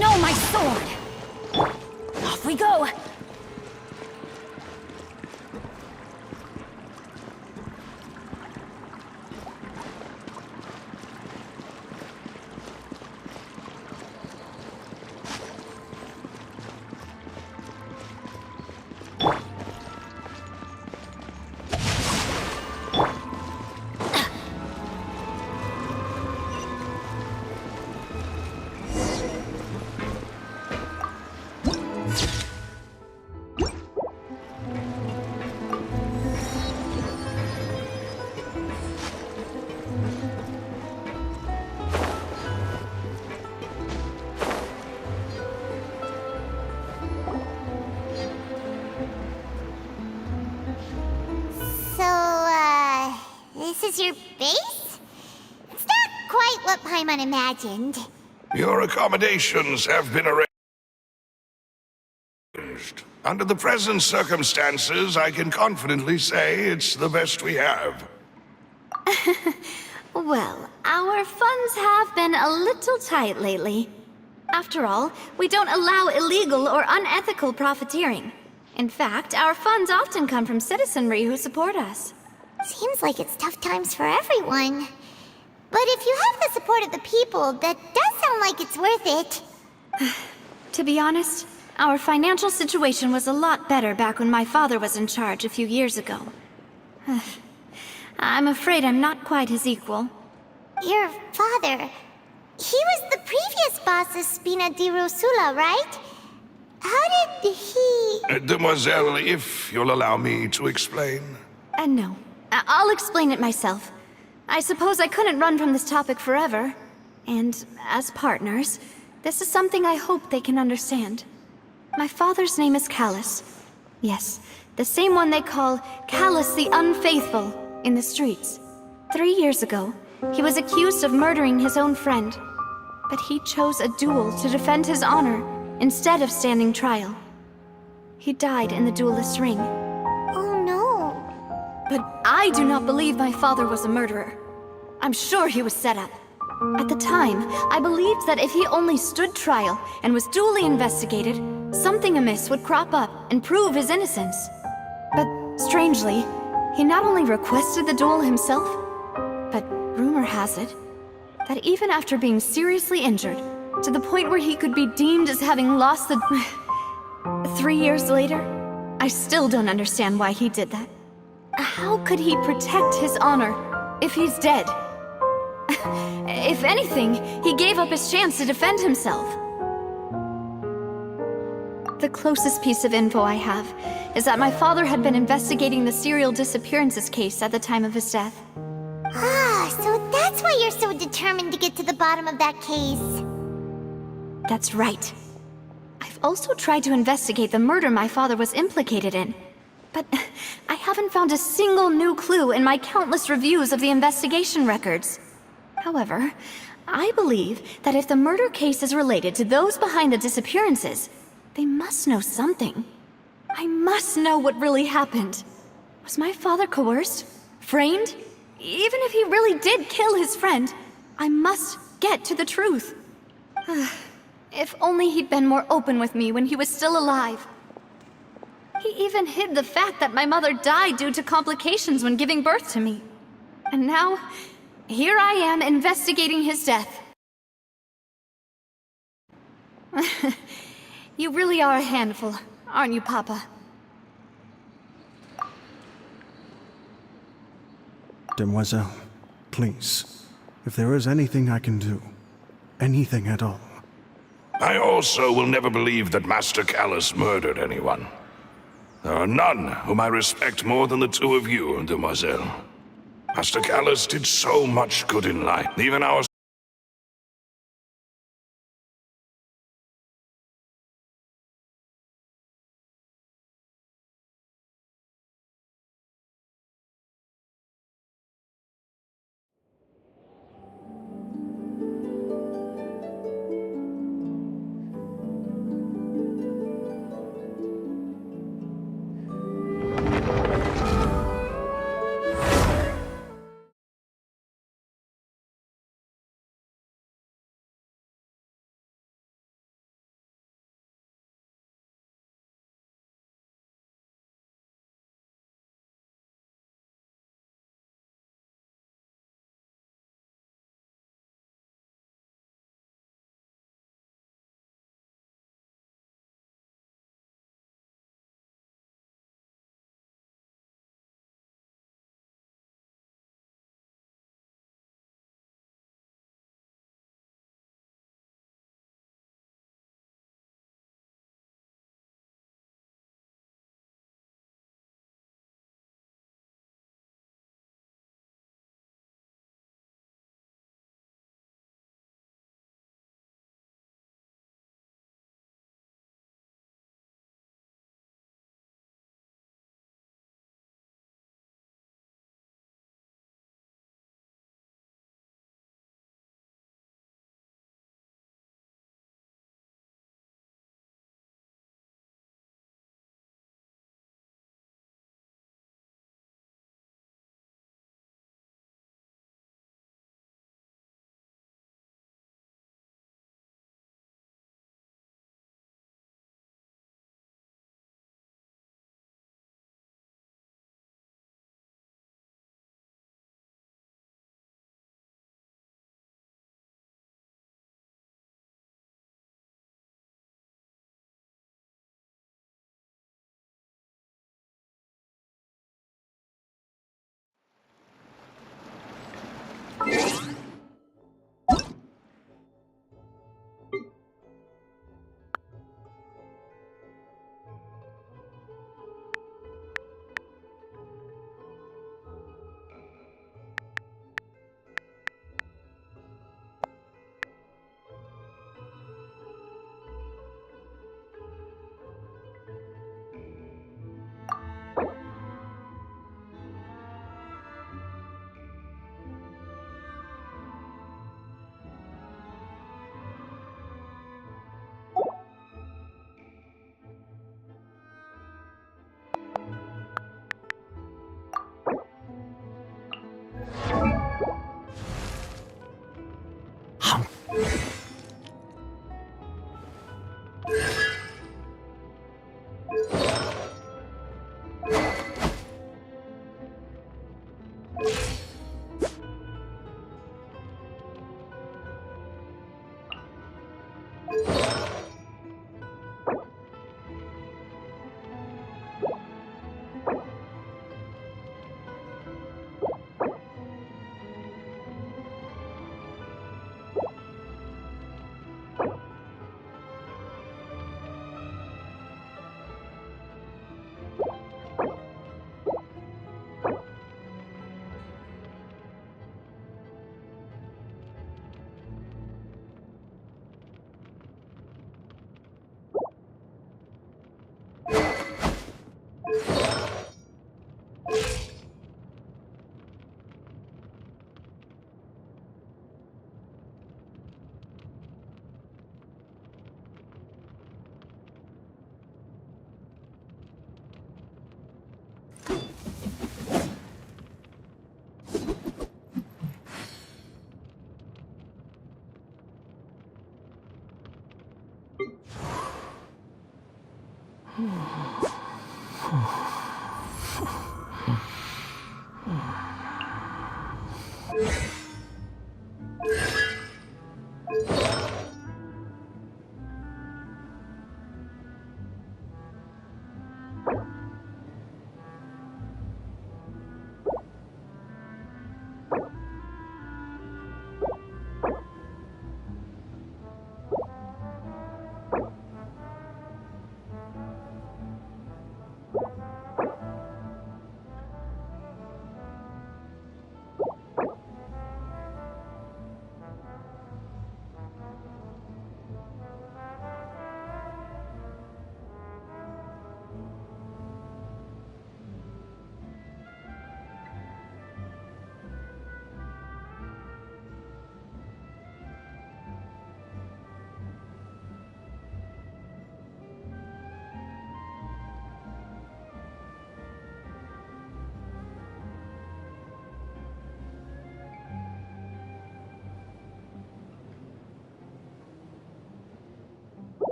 S3: No, my sword! Off we go!
S1: This is your base? It's not quite what Paimon imagined.
S6: Your accommodations have been arranged. Under the present circumstances, I can confidently say it's the best we have.
S3: Well, our funds have been a little tight lately. After all, we don't allow illegal or unethical profiteering. In fact, our funds often come from citizenry who support us.
S1: Seems like it's tough times for everyone. But if you have the support of the people, that does sound like it's worth it.
S3: To be honest, our financial situation was a lot better back when my father was in charge a few years ago. I'm afraid I'm not quite his equal.
S1: Your father... he was the previous boss of Spina di Rosula, right? How did he...
S6: Demoiselle, if you'll allow me to explain.
S3: No. I'll explain it myself. I suppose I couldn't run from this topic forever. And as partners, this is something I hope they can understand. My father's name is Callus. Yes, the same one they call Callus the Unfaithful in the streets. 3 years ago, he was accused of murdering his own friend. But he chose a duel to defend his honor instead of standing trial. He died in the duelist's ring.
S1: Oh no.
S3: But I do not believe my father was a murderer. I'm sure he was set up. At the time, I believed that if he only stood trial and was duly investigated, something amiss would crop up and prove his innocence. But strangely, he not only requested the duel himself, but rumor has it that even after being seriously injured, to the point where he could be deemed as having lost the... 3 years later, I still don't understand why he did that. How could he protect his honor if he's dead? If anything, he gave up his chance to defend himself. The closest piece of info I have is that my father had been investigating the serial disappearances case at the time of his death.
S1: Ah, so that's why you're so determined to get to the bottom of that case.
S3: That's right. I've also tried to investigate the murder my father was implicated in, but I haven't found a single new clue in my countless reviews of the investigation records. However, I believe that if the murder case is related to those behind the disappearances, they must know something. I must know what really happened. Was my father coerced? Framed? Even if he really did kill his friend, I must get to the truth. If only he'd been more open with me when he was still alive. He even hid the fact that my mother died due to complications when giving birth to me. And now, here I am investigating his death. You really are a handful, aren't you, Papa?
S9: Demoiselle, please, if there is anything I can do, anything at all.
S6: I also will never believe that Master Callus murdered anyone. There are none whom I respect more than the two of you, Demoiselle. Master Callus did so much good in life, even our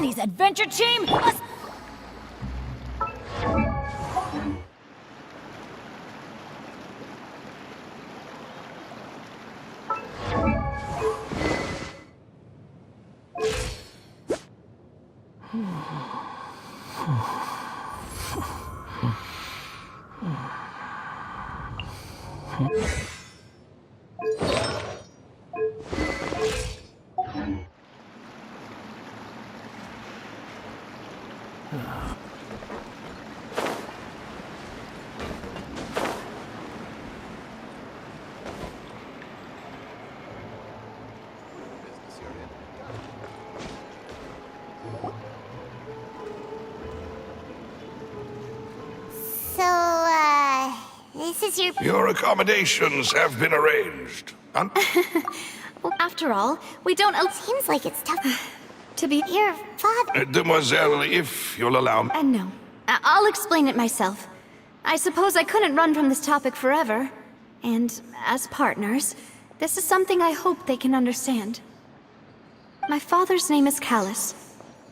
S8: Benny's adventure team must...
S1: This is your...
S6: Your accommodations have been arranged.
S3: Well, after all, we don't...
S1: Seems like it's tough
S3: to be...
S1: Your father...
S6: Demoiselle, if you'll allow me...
S3: No. I'll explain it myself. I suppose I couldn't run from this topic forever. And as partners, this is something I hope they can understand. My father's name is Callus.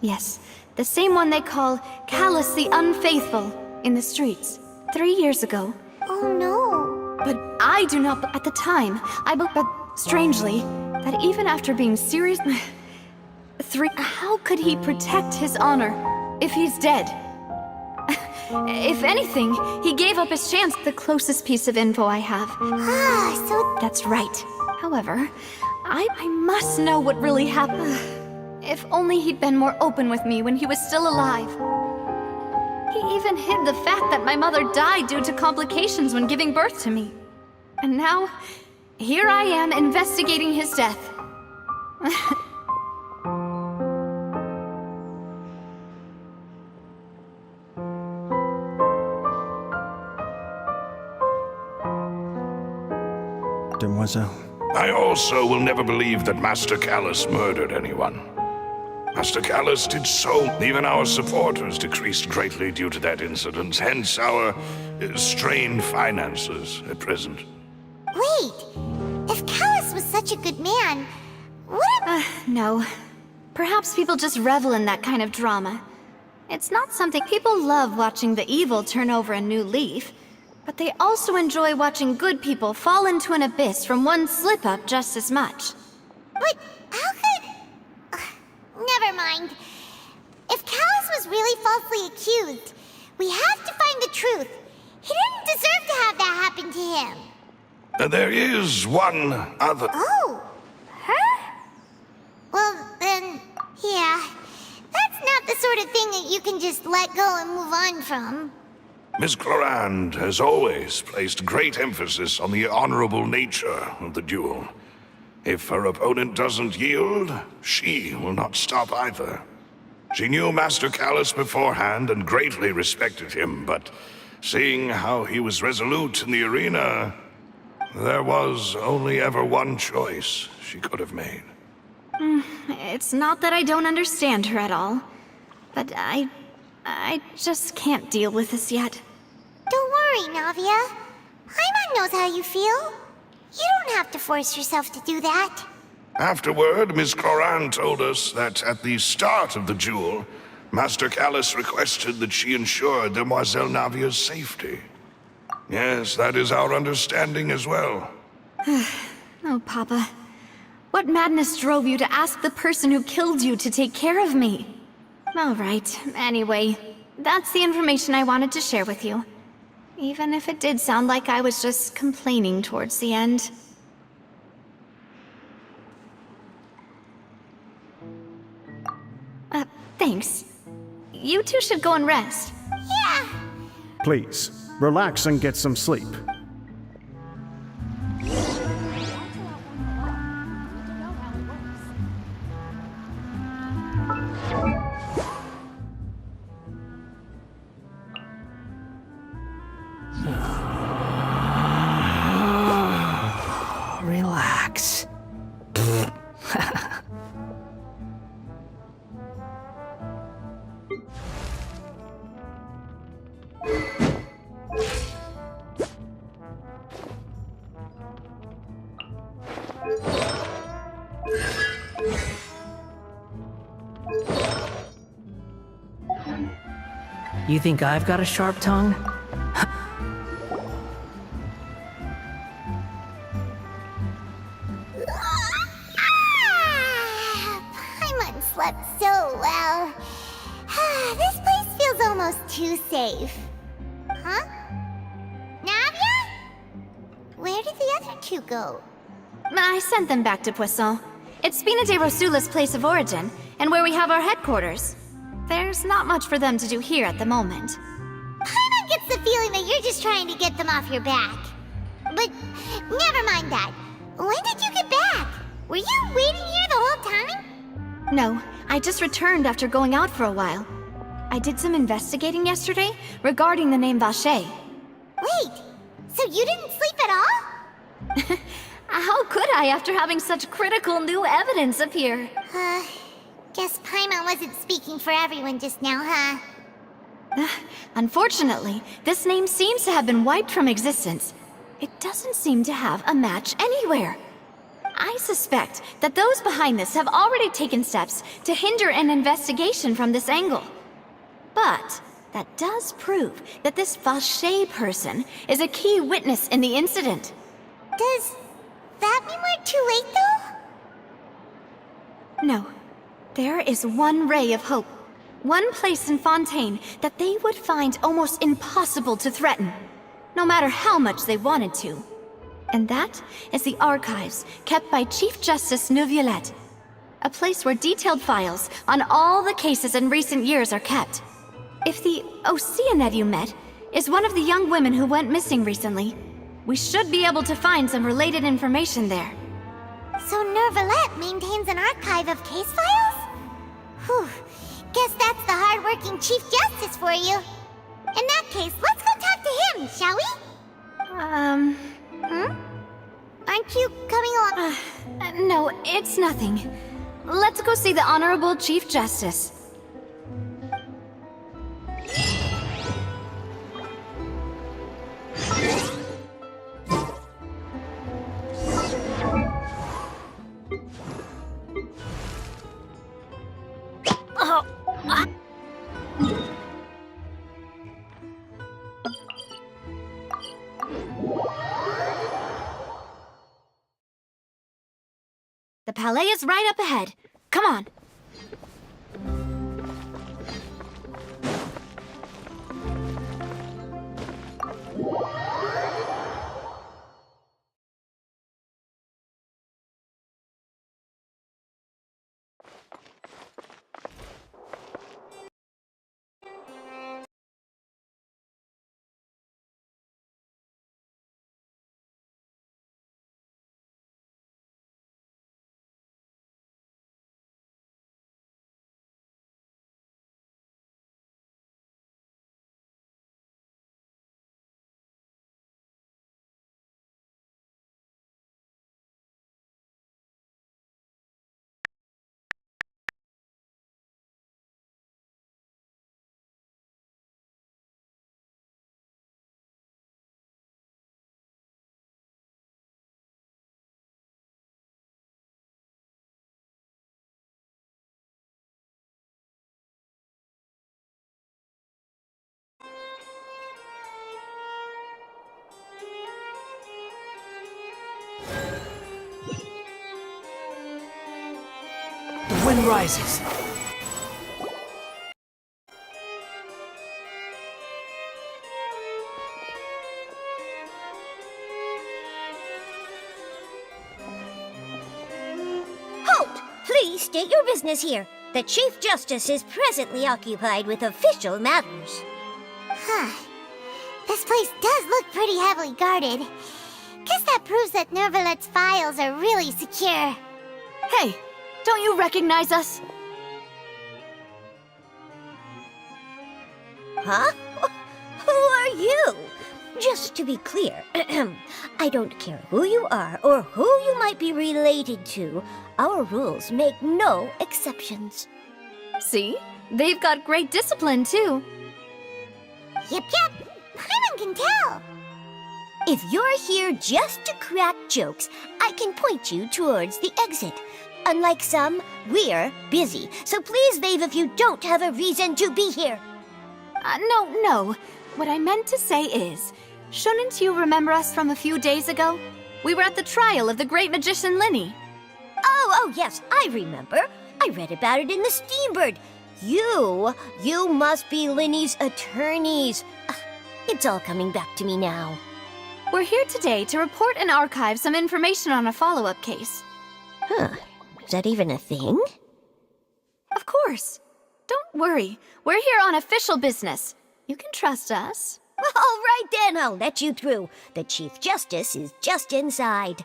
S3: Yes, the same one they call Callus the Unfaithful in the streets. 3 years ago.
S1: Oh no.
S3: But I do not... At the time, but strangely, that even after being serious... How could he protect his honor if he's dead? If anything, he gave up his chance. The closest piece of info I have.
S1: So...
S3: That's right. However, I must know what really happened. If only he'd been more open with me when he was still alive. He even hid the fact that my mother died due to complications when giving birth to me. And now, here I am investigating his death.
S9: Demoiselle.
S6: I also will never believe that Master Callus murdered anyone. Master Callus did so. Even our supporters decreased greatly due to that incident, hence our strained finances at present.
S1: Wait, if Callus was such a good man, what?
S3: No. Perhaps people just revel in that kind of drama. It's not something people love watching the evil turn over a new leaf, but they also enjoy watching good people fall into an abyss from one slip-up just as much.
S1: But how could... never mind. If Callus was really falsely accused, we have to find the truth. He didn't deserve to have that happen to him.
S6: There is one other...
S1: Oh, her? Well, then, yeah. That's not the sort of thing that you can just let go and move on from.
S6: Miss Clorand has always placed great emphasis on the honorable nature of the duel. If her opponent doesn't yield, she will not stop either. She knew Master Callus beforehand and greatly respected him, but seeing how he was resolute in the arena, there was only ever one choice she could have made.
S3: It's not that I don't understand her at all, but I just can't deal with this yet.
S1: Don't worry, Navia. Paimon knows how you feel. You don't have to force yourself to do that.
S6: Afterward, Miss Clorand told us that at the start of the duel, Master Callus requested that she ensure Demoiselle Navia's safety. Yes, that is our understanding as well.
S3: Oh, Papa. What madness drove you to ask the person who killed you to take care of me? All right, anyway, that's the information I wanted to share with you. Even if it did sound like I was just complaining towards the end. Thanks. You two should go and rest.
S1: Yeah.
S9: Please, relax and get some sleep.
S5: Relax. You think I've got a sharp tongue?
S1: Paimon slept so well. This place feels almost too safe. Huh? Navia? Where did the other two go?
S3: I sent them back to Poisson. It's Spina de Rosula's place of origin, and where we have our headquarters. There's not much for them to do here at the moment.
S1: Paimon gets the feeling that you're just trying to get them off your back. But never mind that. When did you get back? Were you waiting here the whole time?
S3: No, I just returned after going out for a while. I did some investigating yesterday regarding the name Vache.
S1: Wait, so you didn't sleep at all?
S3: How could I after having such critical new evidence appear?
S1: Guess Paimon wasn't speaking for everyone just now, huh?
S3: Unfortunately, this name seems to have been wiped from existence. It doesn't seem to have a match anywhere. I suspect that those behind this have already taken steps to hinder an investigation from this angle. But that does prove that this Vache person is a key witness in the incident.
S1: Does that mean we're too late, though?
S3: No. There is one ray of hope. One place in Fontaine that they would find almost impossible to threaten, no matter how much they wanted to. And that is the archives kept by Chief Justice Neuvillette. A place where detailed files on all the cases in recent years are kept. If the Oceanette you met is one of the young women who went missing recently, we should be able to find some related information there.
S1: So Neuvillette maintains an archive of case files? Whew. Guess that's the hard-working Chief Justice for you. In that case, let's go talk to him, shall we? Aren't you coming along?
S3: No, it's nothing. let's go see the Honorable Chief Justice. The palais is right up ahead. Come on.
S5: The wind rises.
S1: Halt! Please state your business here. The Chief Justice is presently occupied with official matters. Huh. This place does look pretty heavily guarded. Guess that proves that Nervalet's files are really secure.
S3: Hey, don't you recognize us?
S1: Huh? Who are you? Just to be clear, I don't care who you are or who you might be related to. Our rules make no exceptions.
S3: See? They've got great discipline, too.
S1: Yep. Anyone can tell. If you're here just to crack jokes, I can point you towards the exit. Unlike some, we're busy, so please leave if you don't have a reason to be here.
S3: No. What I meant to say is, shouldn't you remember us from a few days ago? We were at the trial of the great magician Linny.
S1: Oh, yes, I remember. I read about it in the Steambird. You must be Linny's attorneys. It's all coming back to me now.
S3: We're here today to report and archive some information on a follow-up case.
S1: Huh. Is that even a thing?
S3: Of course. Don't worry. We're here on official business. You can trust us.
S1: All right then, I'll let you through. The Chief Justice is just inside.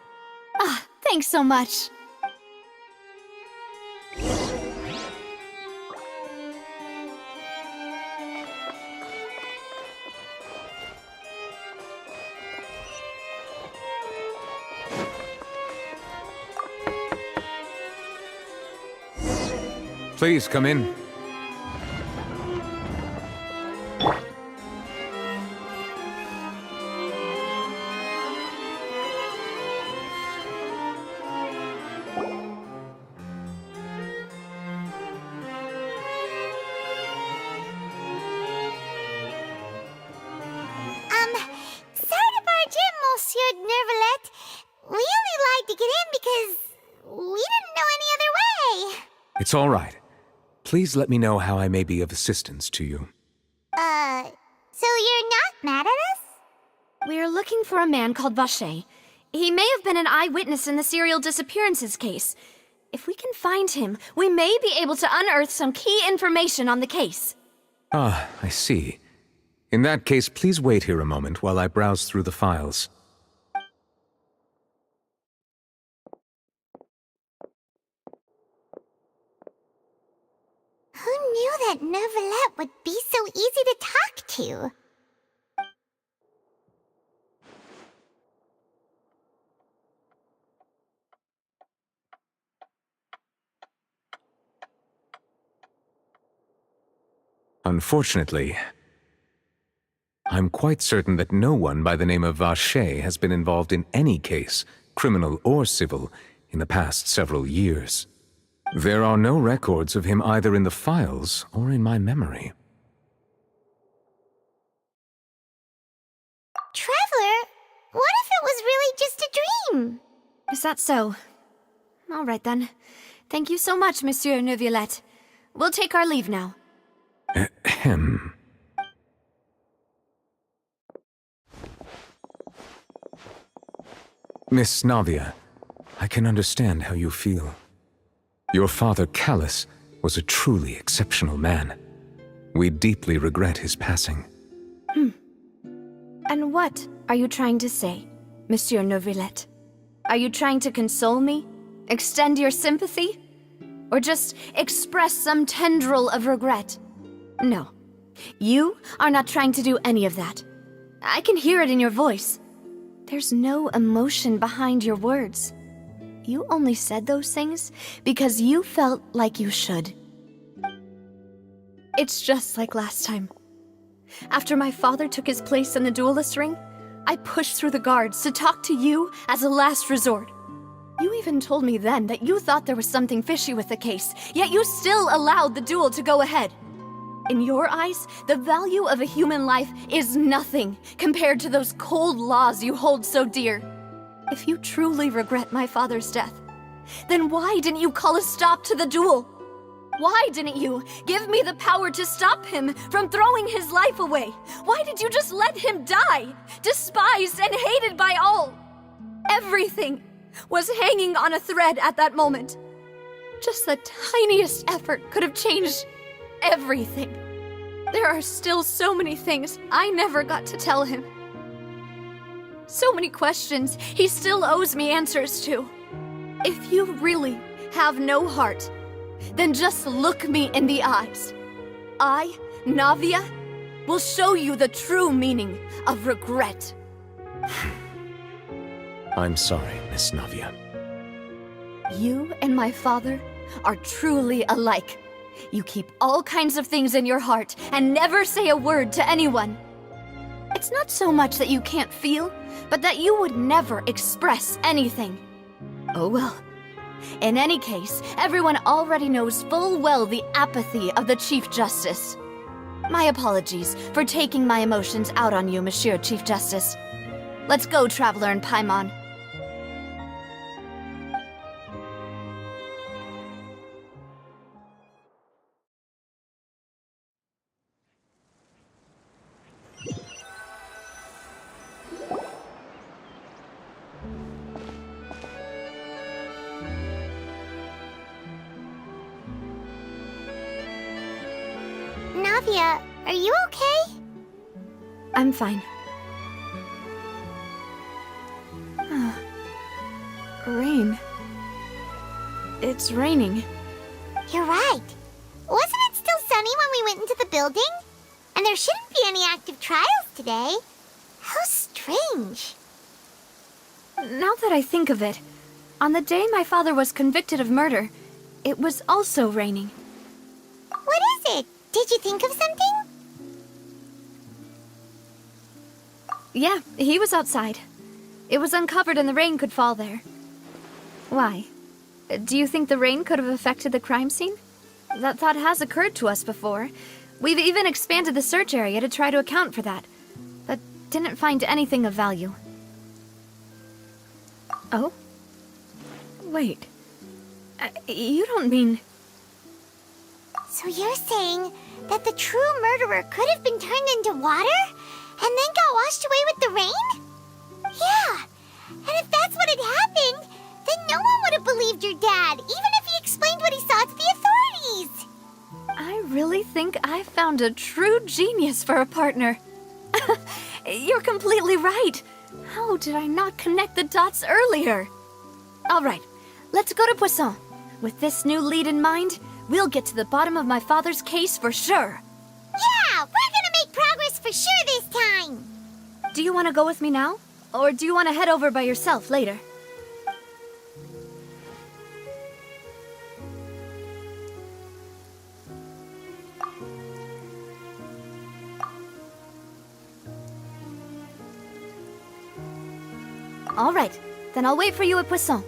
S3: Thanks so much.
S4: Please come in.
S1: Sorry to barge in, Monsieur Nervalet. We only lied to get in because we didn't know any other way.
S4: It's all right. Please let me know how I may be of assistance to you.
S1: So you're not mad at us?
S3: We're looking for a man called Vacher. He may have been an eyewitness in the serial disappearances case. If we can find him, we may be able to unearth some key information on the case.
S4: Ah, I see. In that case, please wait here a moment while I browse through the files.
S1: Who knew that Nervalet would be so easy to talk to?
S4: Unfortunately, I'm quite certain that no one by the name of Vacher has been involved in any case, criminal or civil, in the past several years. There are no records of him either in the files or in my memory.
S1: Traveler, what if it was really just a dream?
S3: Is that so? All right then. Thank you so much, Monsieur Neuvillette. We'll take our leave now.
S4: Ahem. Miss Navia, I can understand how you feel. Your father, Callus, was a truly exceptional man. We deeply regret his passing.
S3: And what are you trying to say, Monsieur Neuvillette? Are you trying to console me? Extend your sympathy? Or just express some tendril of regret? No. You are not trying to do any of that. I can hear it in your voice. There's no emotion behind your words. You only said those things because you felt like you should. It's just like last time. After my father took his place in the duelist ring, I pushed through the guards to talk to you as a last resort. You even told me then that you thought there was something fishy with the case, yet you still allowed the duel to go ahead. In your eyes, the value of a human life is nothing compared to those cold laws you hold so dear. If you truly regret my father's death, then why didn't you call a stop to the duel? Why didn't you give me the power to stop him from throwing his life away? Why did you just let him die, despised and hated by all? Everything was hanging on a thread at that moment. Just the tiniest effort could have changed everything. There are still so many things I never got to tell him. So many questions he still owes me answers to. If you really have no heart, then just look me in the eyes. I, Navia, will show you the true meaning of regret.
S4: I'm sorry, Miss Navia.
S3: You and my father are truly alike. You keep all kinds of things in your heart and never say a word to anyone. It's not so much that you can't feel, but that you would never express anything. Oh well. In any case, everyone already knows full well the apathy of the Chief Justice. My apologies for taking my emotions out on you, Monsieur Chief Justice. Let's go, Traveler and Paimon.
S1: Navia, are you okay?
S3: I'm fine. Rain. It's raining.
S1: You're right. Wasn't it still sunny when we went into the building? And there shouldn't be any active trials today. How strange.
S3: Now that I think of it, on the day my father was convicted of murder, it was also raining.
S1: What is it? Did you think of something?
S3: Yeah, he was outside. It was uncovered and the rain could fall there. Why? Do you think the rain could have affected the crime scene? That thought has occurred to us before. We've even expanded the search area to try to account for that, but didn't find anything of value. Oh? Wait. You don't mean...
S1: So you're saying that the true murderer could have been turned into water and then got washed away with the rain? Yeah, and if that's what had happened, then no one would have believed your dad, even if he explained what he saw to the authorities.
S3: I really think I found a true genius for a partner. You're completely right. How did I not connect the dots earlier? All right, let's go to Poisson. With this new lead in mind, we'll get to the bottom of my father's case for sure.
S1: Yeah, we're gonna make progress for sure this time.
S3: Do you want to go with me now? Or do you want to head over by yourself later? All right, then I'll wait for you at Poisson.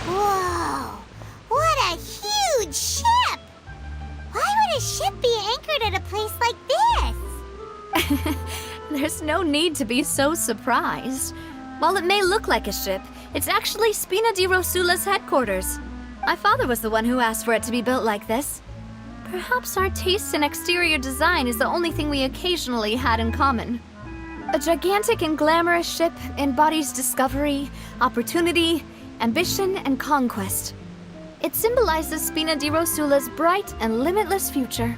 S1: Whoa! What a huge ship! Why would a ship be anchored at a place like this?
S3: There's no need to be so surprised. While it may look like a ship, it's actually Spina di Rosula's headquarters. My father was the one who asked for it to be built like this. Perhaps our taste in exterior design is the only thing we occasionally had in common. A gigantic and glamorous ship embodies discovery, opportunity, ambition, and conquest. It symbolizes Spina di Rosula's bright and limitless future.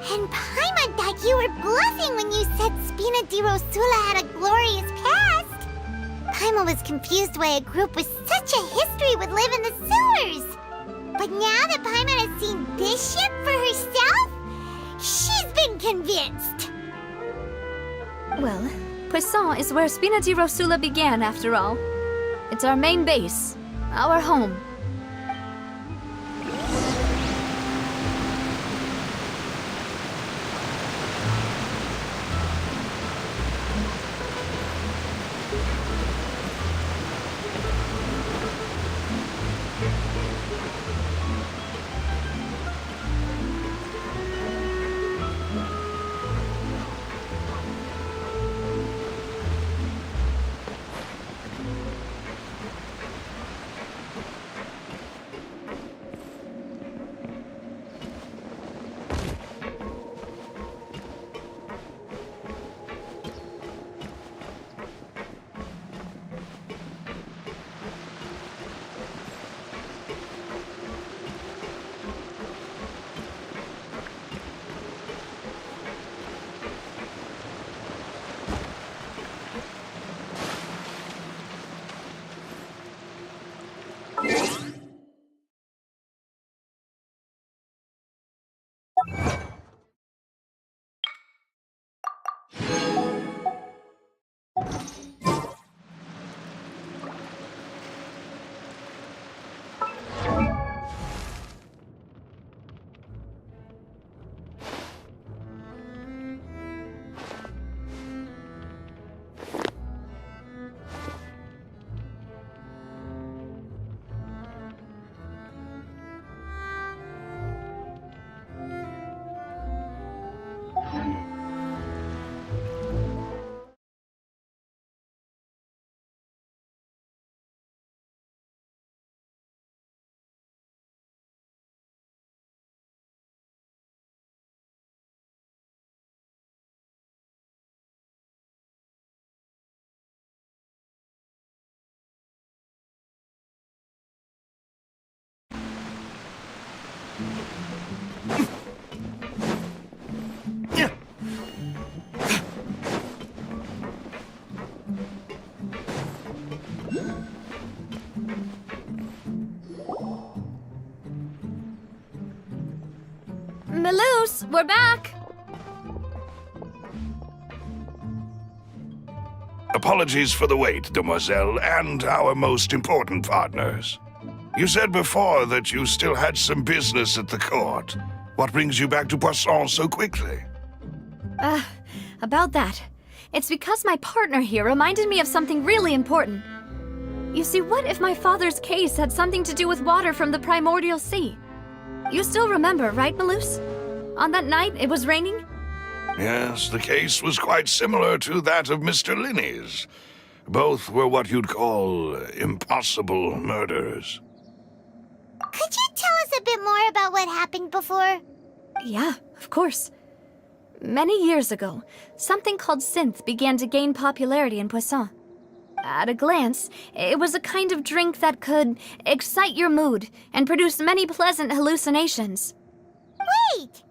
S1: And Paimon thought you were bluffing when you said Spina di Rosula had a glorious past. Paimon was confused why a group with such a history would live in the sewers. But now that Paimon has seen this ship for herself, she's been convinced.
S3: Well, Poisson is where Spina di Rosula began, after all. It's our main base, our home. we're back!
S6: Apologies for the wait, demoiselle, and our most important partners. You said before that you still had some business at the court. What brings you back to Poisson so quickly?
S3: About that. It's because my partner here reminded me of something really important. You see, what if my father's case had something to do with water from the primordial sea? You still remember, right, Malus? On that night, it was raining?
S6: Yes, the case was quite similar to that of Mr. Linney's. Both were what you'd call impossible murders.
S1: Could you tell us a bit more about what happened before?
S3: Yeah, of course. Many years ago, something called synth began to gain popularity in Poisson. At a glance, it was a kind of drink that could excite your mood and produce many pleasant hallucinations.
S1: Wait!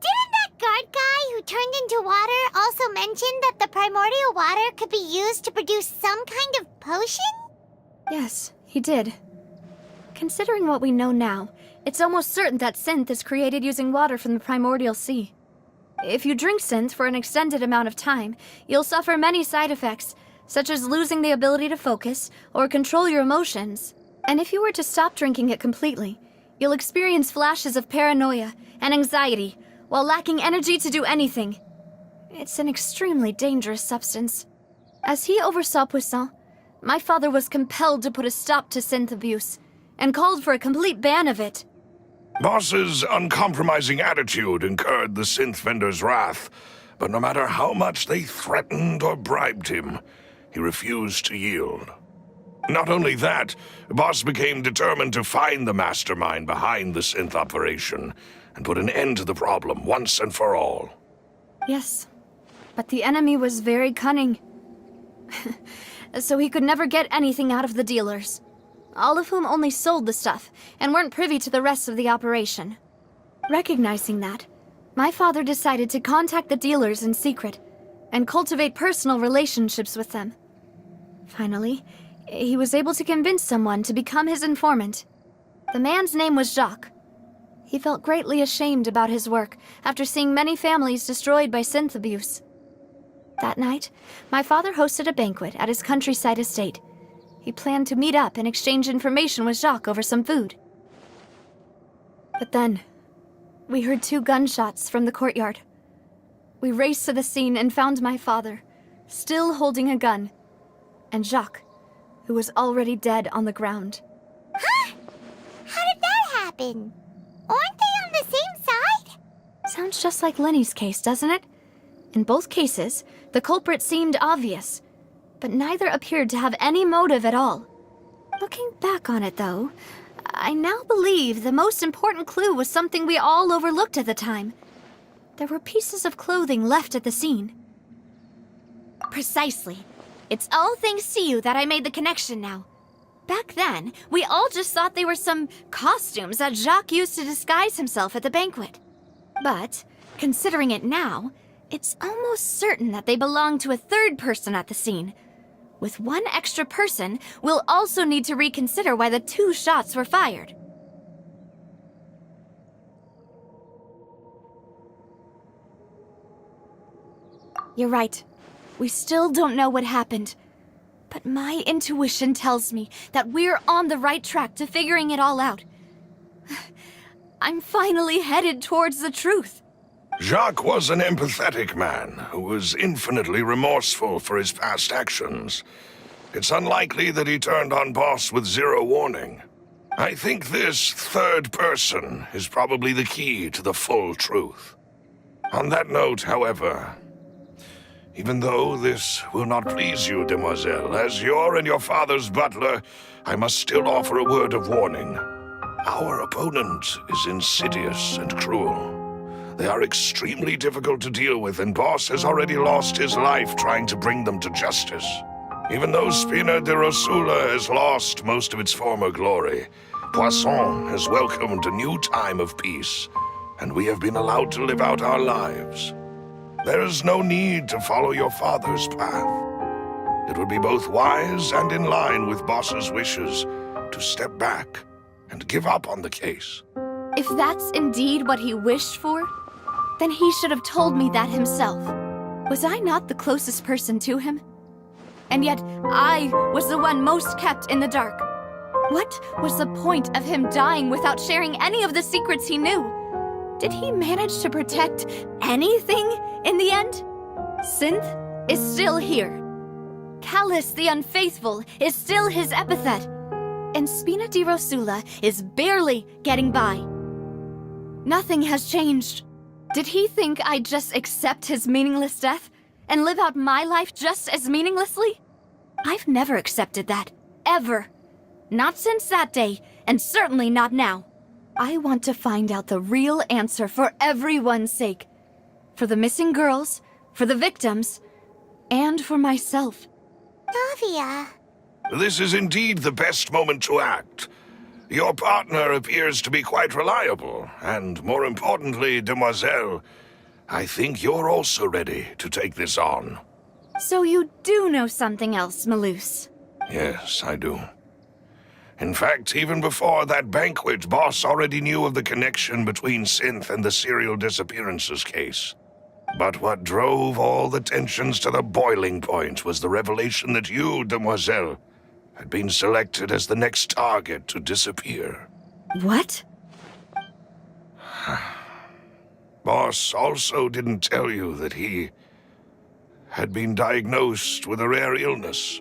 S1: Didn't that guard guy who turned into water also mention that the primordial water could be used to produce some kind of potion?
S3: Yes, he did. Considering what we know now, it's almost certain that synth is created using water from the primordial sea. If you drink synth for an extended amount of time, you'll suffer many side effects, such as losing the ability to focus or control your emotions. And if you were to stop drinking it completely, you'll experience flashes of paranoia and anxiety while lacking energy to do anything. It's an extremely dangerous substance. As he oversaw Poisson, my father was compelled to put a stop to synth abuse and called for a complete ban of it.
S6: Boss's uncompromising attitude incurred the synth vendor's wrath, but no matter how much they threatened or bribed him, he refused to yield. Not only that, Boss became determined to find the mastermind behind the synth operation and put an end to the problem once and for all.
S3: Yes, but the enemy was very cunning. So he could never get anything out of the dealers, all of whom only sold the stuff and weren't privy to the rest of the operation. Recognizing that, my father decided to contact the dealers in secret and cultivate personal relationships with them. Finally, he was able to convince someone to become his informant. The man's name was Jacques. He felt greatly ashamed about his work after seeing many families destroyed by synth abuse. That night, my father hosted a banquet at his countryside estate. He planned to meet up and exchange information with Jacques over some food. But then, we heard 2 gunshots from the courtyard. We raced to the scene and found my father, still holding a gun, and Jacques, who was already dead on the ground.
S1: Huh? How did that happen? Aren't they on the same side?
S3: Sounds just like Lenny's case, doesn't it? In both cases, the culprit seemed obvious, but neither appeared to have any motive at all. Looking back on it, though, I now believe the most important clue was something we all overlooked at the time. There were pieces of clothing left at the scene.
S1: Precisely. It's all thanks to you that I made the connection now.
S3: Back then, we all just thought they were some costumes that Jacques used to disguise himself at the banquet. But, considering it now, it's almost certain that they belong to a third person at the scene. With one extra person, we'll also need to reconsider why the 2 shots were fired. You're right. We still don't know what happened. But my intuition tells me that we're on the right track to figuring it all out. I'm finally headed towards the truth.
S6: Jacques was an empathetic man who was infinitely remorseful for his past actions. It's unlikely that he turned on Boss with 0 warning. I think this third person is probably the key to the full truth. On that note, however, even though this will not please you, demoiselle, as your and your father's butler, I must still offer a word of warning. Our opponent is insidious and cruel. They are extremely difficult to deal with, and Boss has already lost his life trying to bring them to justice. Even though Spina de Rosula has lost most of its former glory, Poisson has welcomed a new time of peace, and we have been allowed to live out our lives. There is no need to follow your father's path. It would be both wise and in line with Boss's wishes to step back and give up on the case.
S3: If that's indeed what he wished for, Then he should have told me that himself. Was I not the closest person to him? And yet, I was the one most kept in the dark. What was the point of him dying without sharing any of the secrets he knew? Did he manage to protect anything in the end? Synth is still here. Callus the Unfaithful is still his epithet. And Spina di Rosula is barely getting by. Nothing has changed. Did he think I'd just accept his meaningless death and live out my life just as meaninglessly? I've never accepted that. Ever. Not since that day, and certainly not now. I want to find out the real answer for everyone's sake. For the missing girls, for the victims, and for myself.
S1: Navia.
S6: This is indeed the best moment to act. Your partner appears to be quite reliable, and more importantly, Demoiselle, I think you're also ready to take this on.
S3: So you do know something else, Malus?
S6: Yes, I do. In fact, even before that banquet, Boss already knew of the connection between Synth and the serial disappearances case. But what drove all the tensions to the boiling point was the revelation that you, Demoiselle, had been selected as the next target to disappear.
S3: What?
S6: Boss also didn't tell you that he had been diagnosed with a rare illness.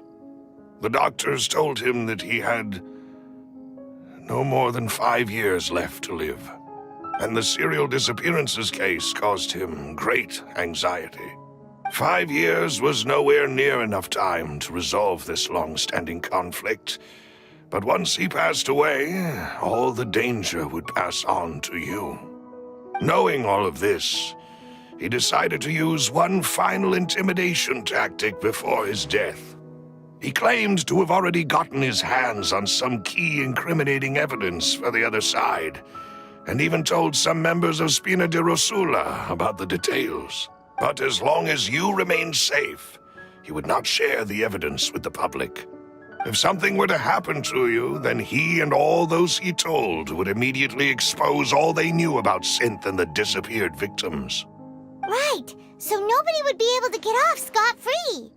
S6: The doctors told him that he had no more than 5 years left to live, and the serial disappearances case caused him great anxiety. 5 years was nowhere near enough time to resolve this long-standing conflict, but once he passed away, all the danger would pass on to you. Knowing all of this, he decided to use one final intimidation tactic before his death. He claimed to have already gotten his hands on some key incriminating evidence for the other side, and even told some members of Spina di Rosula about the details. But as long as you remained safe, he would not share the evidence with the public. If something were to happen to you, then he and all those he told would immediately expose all they knew about Synth and the disappeared victims.
S1: Right, so nobody would be able to get off scot-free.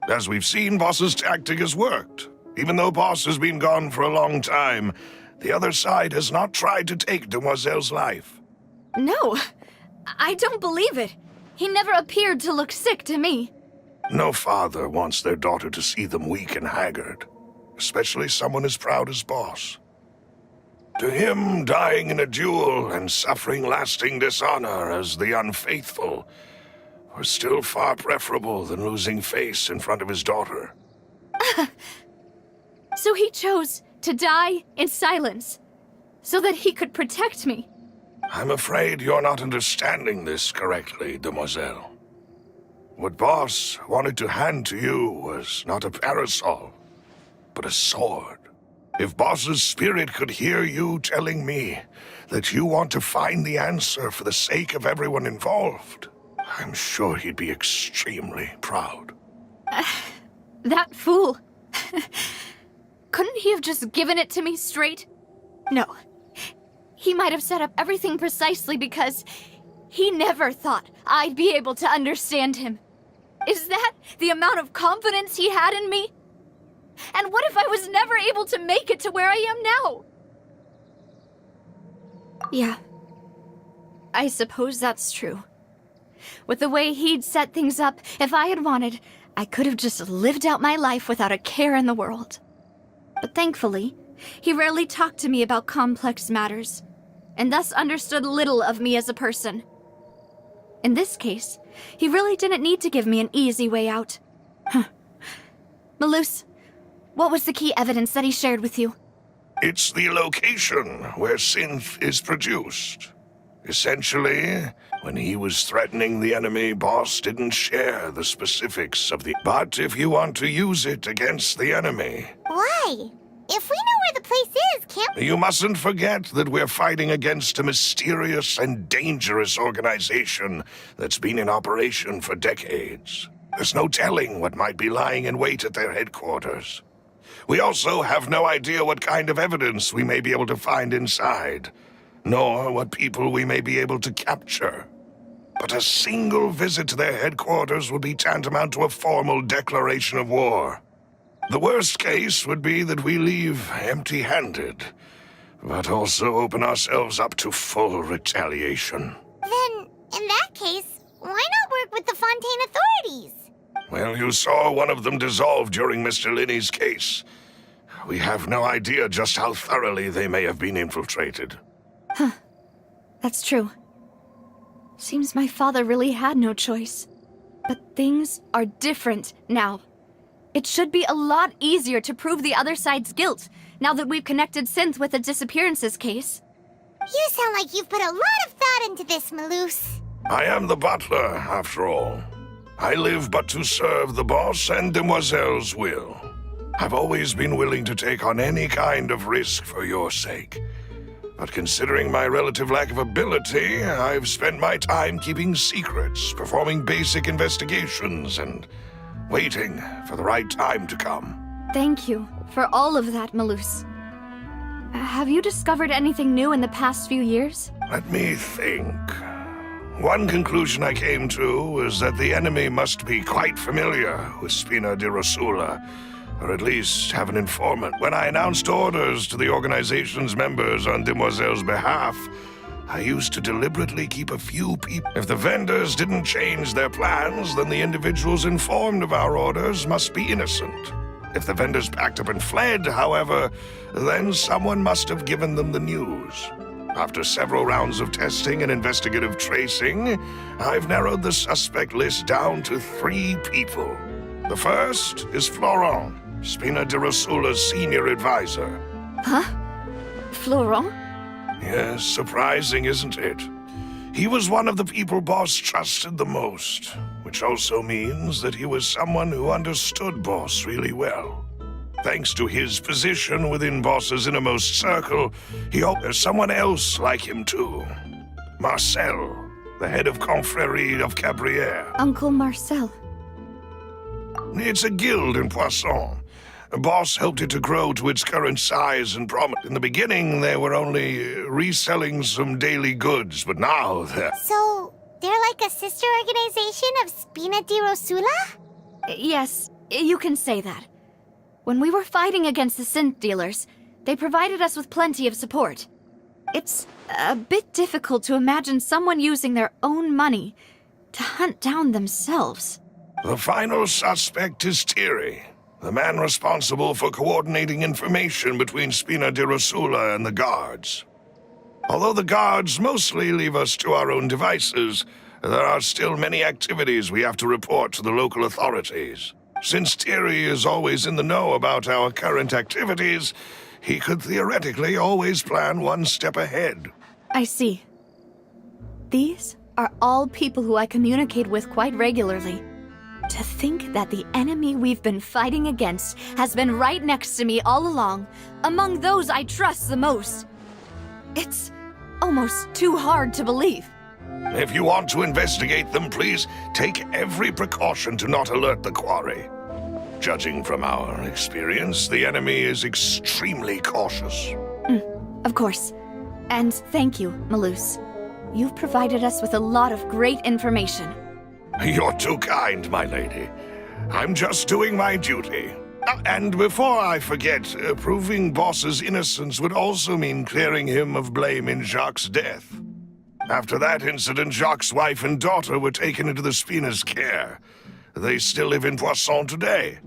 S6: As we've seen, Boss's tactic has worked. Even though Boss has been gone for a long time, the other side has not tried to take Demoiselle's life.
S3: No, I don't believe it. He never appeared to look sick to me.
S6: No father wants their daughter to see them weak and haggard, especially someone as proud as Boss. To him, dying in a duel and suffering lasting dishonor as the Unfaithful were still far preferable than losing face in front of his daughter.
S3: So he chose to die in silence, so that he could protect me.
S6: I'm afraid you're not understanding this correctly, Demoiselle. What Boss wanted to hand to you was not a parasol, but a sword. If Boss's spirit could hear you telling me that you want to find the answer for the sake of everyone involved, I'm sure he'd be extremely proud.
S3: That fool. Couldn't he have just given it to me straight? No. He might have set up everything precisely because he never thought I'd be able to understand him. Is that the amount of confidence he had in me? And what if I was never able to make it to where I am now? Yeah. I suppose that's true. With the way he'd set things up, if I had wanted, I could have just lived out my life without a care in the world. But thankfully, he rarely talked to me about complex matters, and thus understood little of me as a person. In this case, he really didn't need to give me an easy way out. Malus, what was the key evidence that he shared with you?
S6: It's the location where Synth is produced. Essentially, when he was threatening the enemy, Boss didn't share the specifics of the... But if you want to use it against the enemy...
S1: Why? If we know where the place is, can't we?
S6: You mustn't forget that we're fighting against a mysterious and dangerous organization that's been in operation for decades. There's no telling what might be lying in wait at their headquarters. We also have no idea what kind of evidence we may be able to find inside, nor what people we may be able to capture. but a single visit to their headquarters would be tantamount to a formal declaration of war. The worst case would be that we leave empty-handed, but also open ourselves up to full retaliation.
S1: Then, in that case, why not work with the Fontaine authorities?
S6: Well, you saw one of them dissolve during Mr. Linney's case. We have no idea just how thoroughly they may have been infiltrated.
S3: That's true. Seems my father really had no choice. But things are different now. It should be a lot easier to prove the other side's guilt, now that we've connected Synth with the disappearances case.
S1: You sound like you've put a lot of thought into this, Maloose.
S6: I am the butler, after all. I live but to serve the boss and Demoiselle's will. I've always been willing to take on any kind of risk for your sake. But considering my relative lack of ability, I've spent my time keeping secrets, performing basic investigations, and waiting for the right time to come.
S3: Thank you for all of that, Maloose. Have you discovered anything new in the past few years?
S6: Let me think. One conclusion I came to was that the enemy must be quite familiar with Spina di Rosula, or at least have an informant. When I announced orders to the organization's members on Demoiselle's behalf, I used to deliberately keep a few people. If the vendors didn't change their plans, then the individuals informed of our orders must be innocent. If the vendors packed up and fled, however, then someone must have given them the news. After several rounds of testing and investigative tracing, I've narrowed the suspect list down to 3 people. The first is Florent, Spina di Rosula's senior advisor.
S3: Huh? Florent?
S6: Yes, surprising, isn't it? He was one of the people Boss trusted the most, which also means that he was someone who understood Boss really well. Thanks to his position within Boss's innermost circle, he hoped there's someone else like him too. Marcel, the head of Confrérie of Cabrières.
S3: Uncle Marcel.
S6: It's a guild in Poisson. Boss helped it to grow to its current size and prominence. In the beginning, they were only reselling some daily goods, but now they're...
S1: So, they're like a sister organization of Spina di Rosula?
S3: Yes, you can say that. When we were fighting against the synth dealers, they provided us with plenty of support. It's a bit difficult to imagine someone using their own money to hunt down themselves.
S6: The final suspect is Thierry, the man responsible for coordinating information between Spina di Rosula and the guards. Although the guards mostly leave us to our own devices, there are still many activities we have to report to the local authorities. Since Thierry is always in the know about our current activities, he could theoretically always plan one step ahead.
S3: I see. These are all people who I communicate with quite regularly. To think that the enemy we've been fighting against has been right next to me all along, among those I trust the most. It's almost too hard to believe.
S6: If you want to investigate them, please take every precaution to not alert the quarry. Judging from our experience, the enemy is extremely cautious.
S3: Of course. And thank you, Maloose. You've provided us with a lot of great information.
S6: You're too kind, my lady. I'm just doing my duty. And before I forget, proving Boss's innocence would also mean clearing him of blame in Jacques' death. After that incident, Jacques' wife and daughter were taken into the Spina's care. They still live in Poisson today.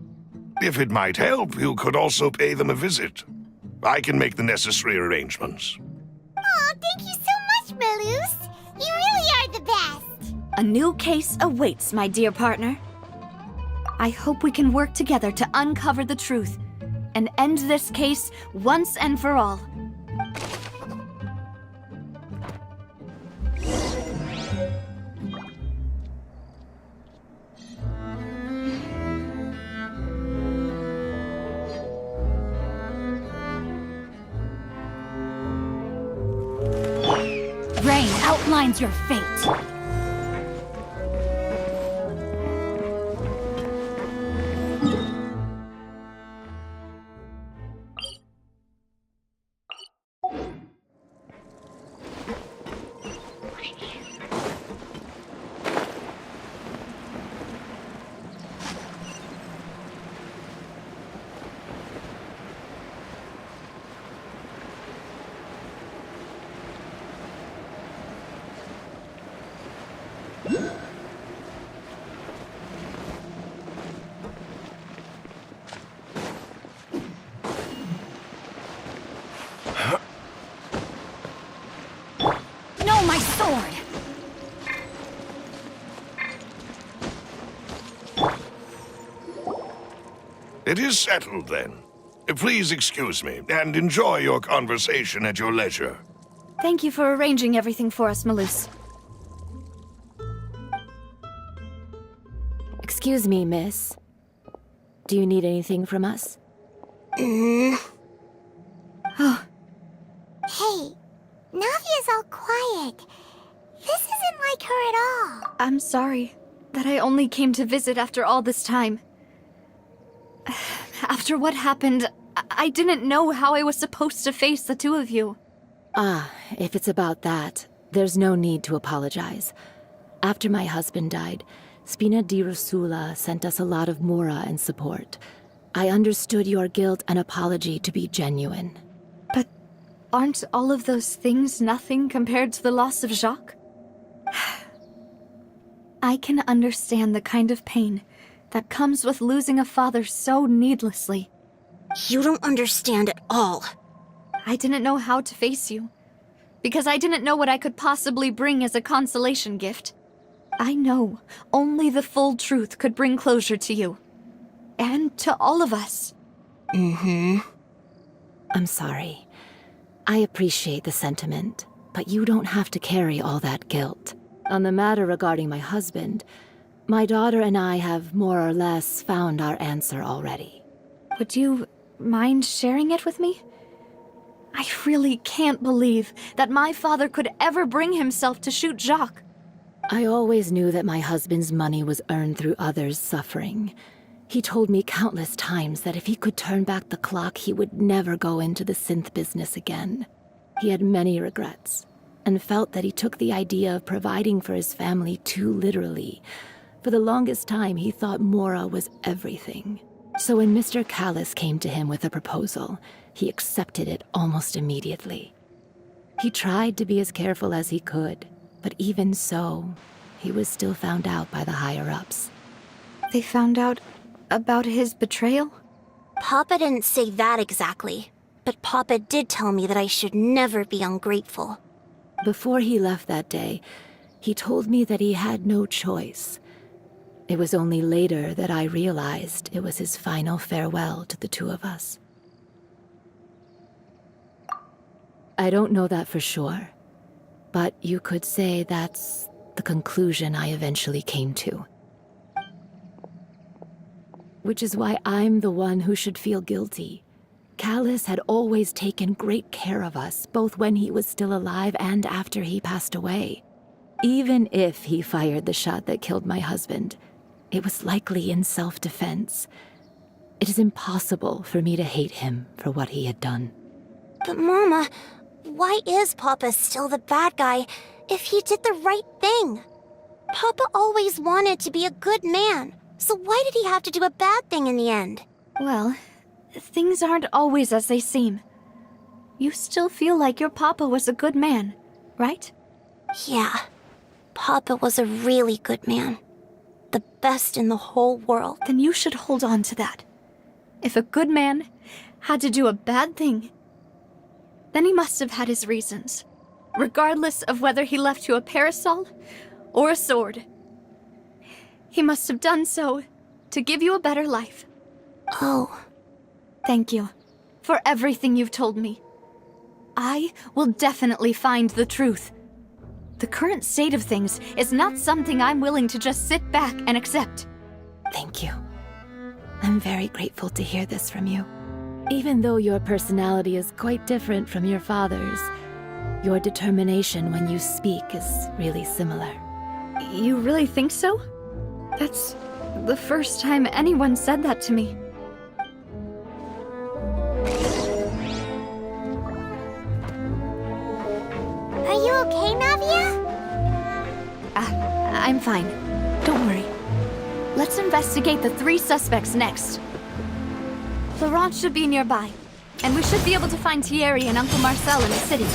S6: If it might help, you could also pay them a visit. I can make the necessary arrangements.
S1: Aw, thank you so much, Maloose. You really are the best.
S3: A new case awaits, my dear partner. I hope we can work together to uncover the truth and end this case once and for all.
S8: Rain outlines your fate.
S6: It is settled, then. Please excuse me, and enjoy your conversation at your leisure.
S3: Thank you for arranging everything for us, Malus.
S10: Excuse me, miss. Do you need anything from us?
S1: Hey, Navia's all quiet. This isn't like her at all.
S3: I'm sorry that I only came to visit after all this time. After what happened, I didn't know how I was supposed to face the two of you.
S10: Ah, if it's about that, there's no need to apologize. After my husband died, Spina di Rosula sent us a lot of mora and support. I understood your guilt and apology to be genuine.
S3: But aren't all of those things nothing compared to the loss of Jacques? I can understand the kind of pain that comes with losing a father so needlessly.
S1: You don't understand at all.
S3: I didn't know how to face you, because I didn't know what I could possibly bring as a consolation gift. I know only the full truth could bring closure to you. And to all of us.
S10: I'm sorry. I appreciate the sentiment, but you don't have to carry all that guilt. On the matter regarding my husband, my daughter and I have more or less found our answer already.
S3: Would you mind sharing it with me? I really can't believe that my father could ever bring himself to shoot Jacques.
S10: I always knew that my husband's money was earned through others' suffering. He told me countless times that if he could turn back the clock, he would never go into the synth business again. He had many regrets, and felt that he took the idea of providing for his family too literally. For the longest time, he thought Mora was everything. So when Mr. Callis came to him with a proposal, he accepted it almost immediately. He tried to be as careful as he could, but even so, he was still found out by the higher-ups.
S3: They found out about his betrayal?
S1: Papa didn't say that exactly, but Papa did tell me that I should never be ungrateful.
S10: Before he left that day, he told me that he had no choice. It was only later that I realized it was his final farewell to the two of us. I don't know that for sure, but you could say that's the conclusion I eventually came to. Which is why I'm the one who should feel guilty. Callis had always taken great care of us, both when he was still alive and after he passed away. Even if he fired the shot that killed my husband, it was likely in self-defense. It is impossible for me to hate him for what he had done.
S1: But Mama, why is Papa still the bad guy if he did the right thing? Papa always wanted to be a good man, so why did he have to do a bad thing in the end?
S3: Well, things aren't always as they seem. You still feel like your papa was a good man, right?
S1: Yeah, Papa was a really good man. The best in the whole world.
S3: Then you should hold on to that. If a good man had to do a bad thing, then he must have had his reasons, regardless of whether he left you a parasol or a sword. He must have done so to give you a better life.
S1: Oh.
S3: Thank you for everything you've told me. I will definitely find the truth. The current state of things is not something I'm willing to just sit back and accept.
S10: Thank you. I'm very grateful to hear this from you. Even though your personality is quite different from your father's, your determination when you speak is really similar.
S3: You really think so? That's the first time anyone said that to me.
S1: Are you okay, Navia?
S3: I'm fine. Don't worry. Let's investigate the 3 suspects next. Laurent should be nearby, and we should be able to find Thierry and Uncle Marcel in the city.